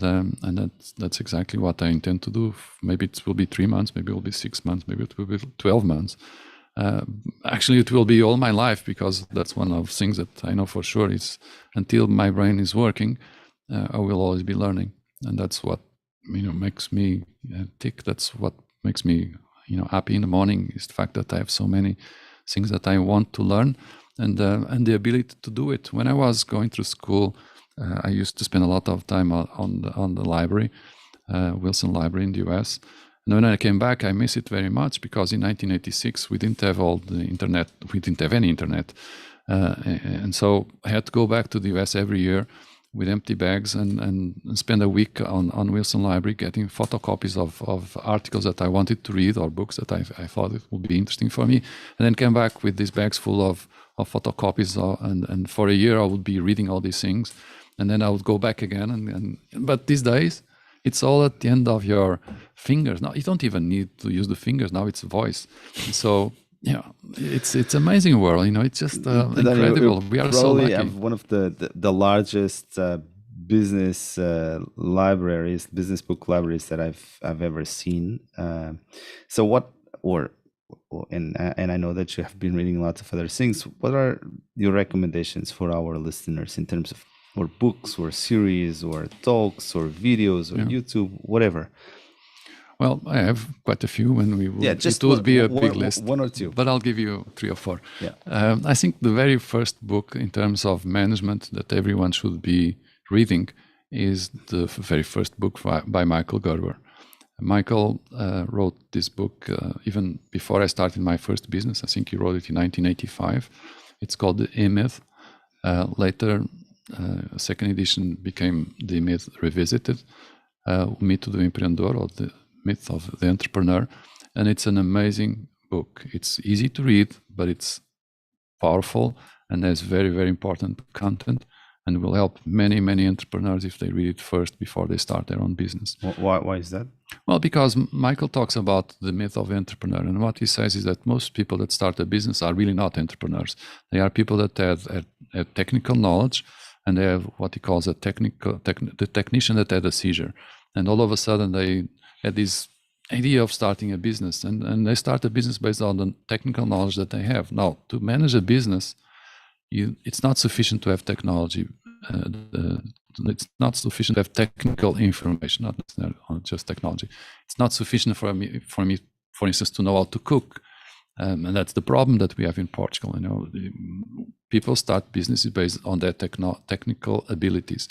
that's exactly what I intend to do. Maybe it will be 3 months, maybe it will be 6 months, maybe it will be 12 months. Actually, it will be all my life, because that's one of the things that I know for sure is, until my brain is working, I will always be learning, and that's what makes me tick. That's what makes me happy in the morning, is the fact that I have so many things that I want to learn, and the ability to do it. When I was going through school, I used to spend a lot of time on the library, Wilson Library in the US. And when I came back, I miss it very much, because in 1986 we didn't have all the internet. We didn't have any internet, and so I had to go back to the US every year with empty bags and spend a week on Wilson Library getting photocopies of articles that I wanted to read, or books that I thought it would be interesting for me, and then came back with these bags full of photocopies, and for a year I would be reading all these things, and then I would go back again. But these days, it's all at the end of your fingers. Now you don't even need to use the fingers. Now it's voice. So yeah, it's amazing world. It's just incredible. We are so lucky. Have one of the largest business libraries, business book libraries that I've ever seen. So what, and I know that you have been reading lots of other things. What are your recommendations for our listeners in terms of or books or series or talks or videos or YouTube, whatever? Well, I have quite a few, and it would be a big list. 1 or 2. But I'll give you 3 or 4. Yeah. I think the very first book in terms of management that everyone should be reading is the very first book by Michael Gerber. Michael wrote this book even before I started my first business. I think he wrote it in 1985. It's called The E-Myth. Later, second edition became The Myth Revisited, Mito do Empreendedor, or the Myth of the Entrepreneur, and it's an amazing book. It's easy to read, but it's powerful and has very, very important content. and will help many entrepreneurs if they read it first before they start their own business. Why is that? Well, because Michael talks about the myth of entrepreneur, and what he says is that most people that start a business are really not entrepreneurs. They are people that have technical knowledge, and they have what he calls the technician that had a seizure, and all of a sudden they had this idea of starting a business, and they start a business based on the technical knowledge that they have. Now, to manage a business, it's not sufficient to have technology. It's not sufficient to have technical information, not necessarily just technology. It's not sufficient for me, for instance, to know how to cook. And that's the problem that we have in Portugal. People start businesses based on their technical abilities.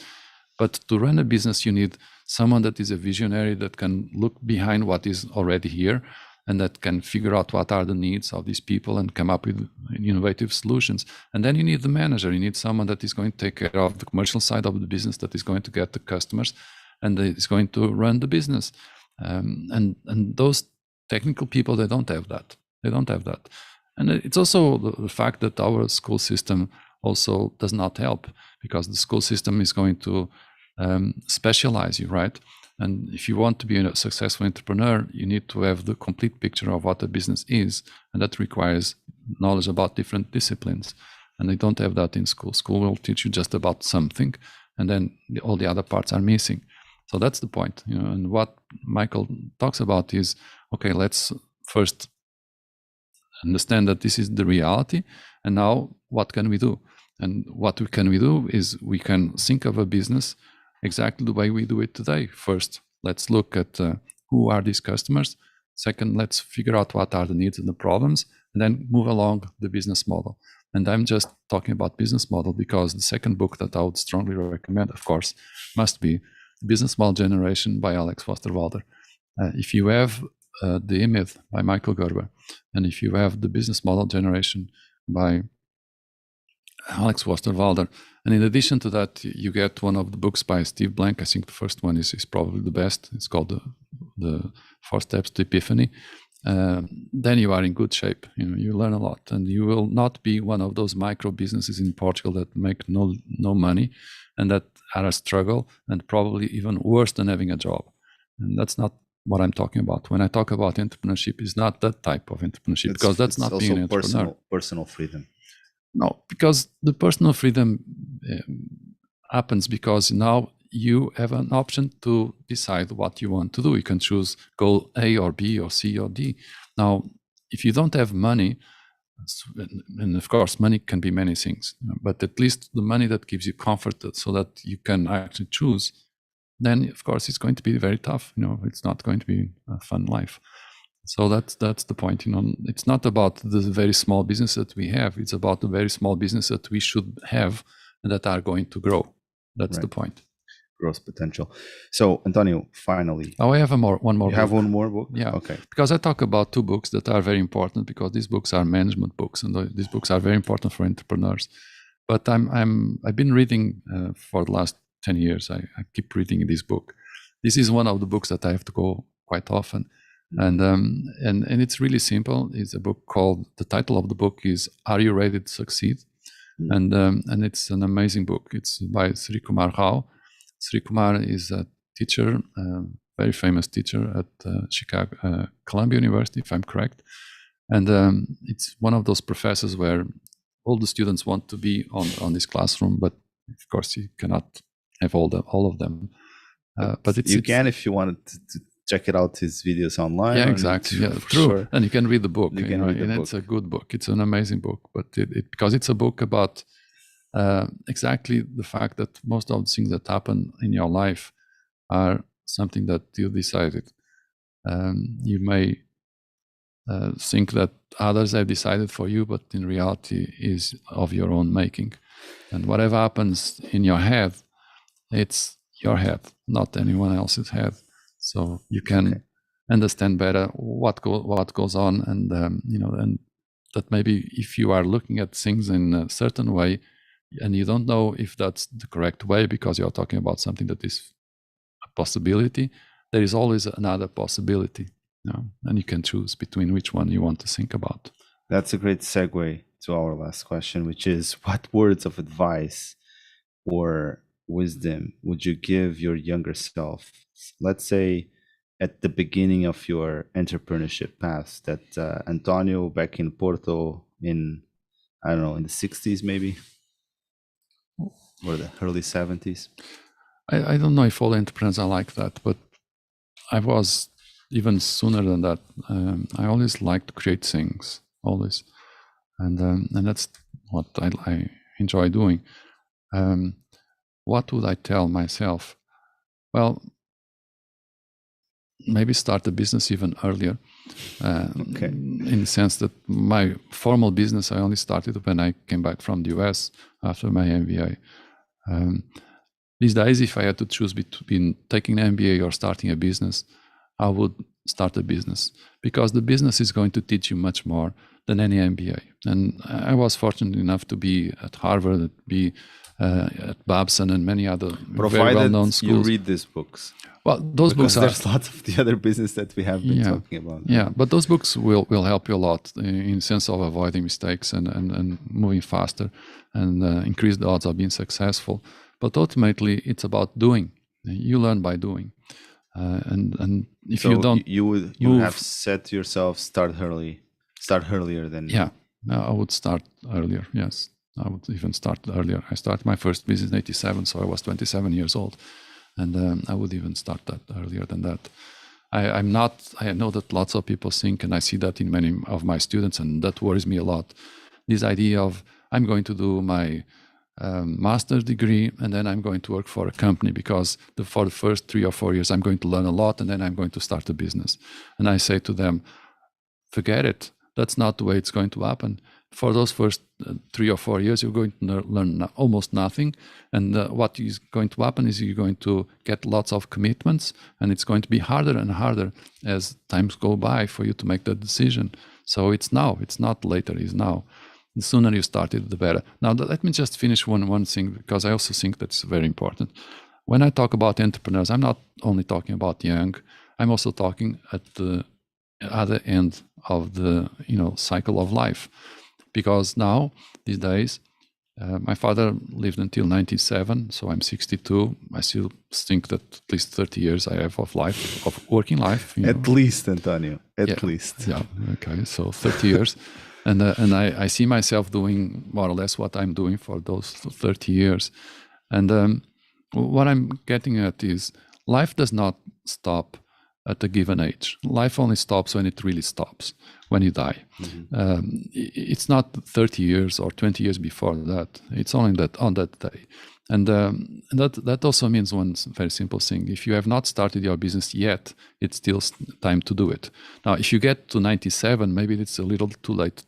But to run a business, you need someone that is a visionary, that can look behind what is already here, and that can figure out what are the needs of these people and come up with innovative solutions. And then you need the manager. You need someone that is going to take care of the commercial side of the business, that is going to get the customers, and that is going to run the business. And those technical people, they don't have that. They don't have that. And it's also the fact that our school system also does not help, because the school system is going to specialize you, right? And if you want to be a successful entrepreneur, you need to have the complete picture of what a business is. And that requires knowledge about different disciplines. And they don't have that in school. School will teach you just about something, and then all the other parts are missing. So that's the point. And what Michael talks about is, okay, let's first understand that this is the reality. And now what can we do? And what can we do is we can think of a business exactly the way we do it today. First, let's look at who are these customers. Second, let's figure out what are the needs and the problems, and then move along the business model. And I'm just talking about business model because the second book that I would strongly recommend, of course, must be Business Model Generation by Alex Foster-Waller. If you have The E-Myth by Michael Gerber, and if you have the Business Model Generation by Alex Foster-Waller, and in addition to that, you get one of the books by Steve Blank. I think the first one is probably the best. It's called the 4 Steps to Epiphany. Then you are in good shape. You learn a lot, and you will not be one of those micro businesses in Portugal that make no money and that are a struggle, and probably even worse than having a job. And that's not what I'm talking about. When I talk about entrepreneurship, it's not that type of entrepreneurship, because that's not being an entrepreneur. Personal freedom. No, because the personal freedom happens because now you have an option to decide what you want to do. You can choose goal A or B or C or D. Now, if you don't have money, and of course, money can be many things, but at least the money that gives you comfort so that you can actually choose, then of course it's going to be very tough. It's not going to be a fun life. So that's the point. It's not about the very small business that we have. It's about the very small business that we should have and that are going to grow. That's right. The point. Growth potential. So, Antonio, finally. I have one more book. You have one more book? Yeah. Okay. Because I talk about 2 books that are very important, because these books are management books, and these books are very important for entrepreneurs. But I've been reading for the last 10 years. I keep reading this book. This is one of the books that I have to go quite often. And it's really simple. It's a book called, the title of the book is Are You Ready to Succeed? And it's an amazing book. It's by Sri Kumar Rao. Sri Kumar is a teacher, very famous teacher at Columbia University, if I'm correct. And it's one of those professors where all the students want to be on this classroom, but of course you cannot have all of them. But you can if you wanted to check it out, his videos online. Yeah, exactly. Yeah, true. Sure. And you can read the book. And it's a good book. It's an amazing book, but because it's a book about exactly the fact that most of the things that happen in your life are something that you decided. You may think that others have decided for you, but in reality is of your own making. And whatever happens in your head, it's your head, not anyone else's head. So you can understand better what goes on, and and that maybe if you are looking at things in a certain way, and you don't know if that's the correct way because you're talking about something that is a possibility, there is always another possibility, and you can choose between which one you want to think about. That's a great segue to our last question, which is, what words of advice or wisdom would you give your younger self, let's say at the beginning of your entrepreneurship path, that Antonio back in Porto in, I don't know, in the 60s maybe, or the early 70s? I don't know if all entrepreneurs are like that, but I was even sooner than that. I always like to create things, always, and that's what I enjoy doing. What would I tell myself? Well, maybe start a business even earlier. Okay. In the sense that my formal business I only started when I came back from the US after my MBA. These days, if I had to choose between taking an MBA or starting a business, I would start a business, because the business is going to teach you much more than any MBA. And I was fortunate enough to be at Harvard, be at Babson and many other very well-known schools. You read these books. Well, those books are... there's lots of the other business that we have been talking about. Yeah, but those books will help you a lot in the sense of avoiding mistakes and moving faster and increase the odds of being successful. But ultimately, it's about doing. You learn by doing. And if you don't... You would have said to yourself, start earlier than... Yeah, I would start earlier, yes. I would even start earlier. I started my first business in 87, so I was 27 years old. And I would even start that earlier than that. I know that lots of people think, and I see that in many of my students, and that worries me a lot. This idea of, I'm going to do my master's degree, and then I'm going to work for a company, because for the first 3 or 4 years, I'm going to learn a lot, and then I'm going to start a business. And I say to them, forget it. That's not the way it's going to happen. For those first 3 or 4 years, you're going to learn almost nothing. And what is going to happen is you're going to get lots of commitments, and it's going to be harder and harder as times go by for you to make that decision. So it's now, it's not later, it's now. The sooner you start it, the better. Now, let me just finish one thing, because I also think that's very important. When I talk about entrepreneurs, I'm not only talking about young, I'm also talking at the other end of the cycle of life. Because now, these days, my father lived until 97, so I'm 62. I still think that at least 30 years I have of working life. At least, Antonio, at least. Yeah, okay, so 30 years. And I see myself doing more or less what I'm doing for those 30 years. And what I'm getting at is life does not stop at a given age. Life only stops when it really stops, when you die. Mm-hmm. It's not 30 years or 20 years before that. It's only on that day. And that also means one very simple thing. If you have not started your business yet, it's still time to do it. Now, if you get to 97, maybe it's a little too late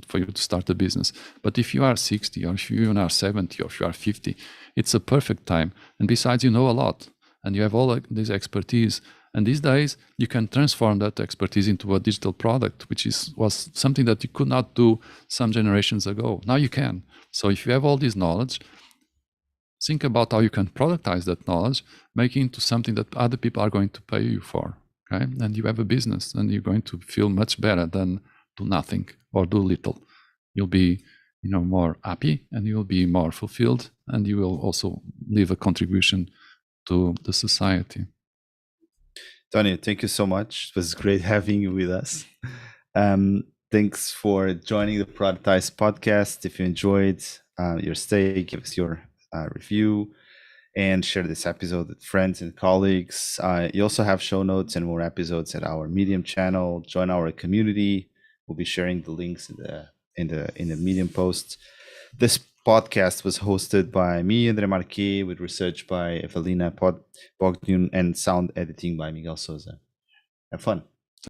for you to start a business. But if you are 60, or if you even are 70, or if you are 50, it's a perfect time. And besides, you know a lot, and you have all this expertise. And these days, you can transform that expertise into a digital product, which was something that you could not do some generations ago. Now you can. So if you have all this knowledge, think about how you can productize that knowledge, make it into something that other people are going to pay you for. Okay? And you have a business, and you're going to feel much better than do nothing or do little. You'll be more happy, and you'll be more fulfilled, and you will also leave a contribution to the society. Tony, thank you so much. It was great having you with us. Thanks for joining the Productized Podcast. If you enjoyed your stay, give us your review and share this episode with friends and colleagues. You also have show notes and more episodes at our Medium channel. Join our community. We'll be sharing the links in the Medium post. This podcast was hosted by me, André Marquet, with research by Evelina Bogdun and sound editing by Miguel Souza. Have fun.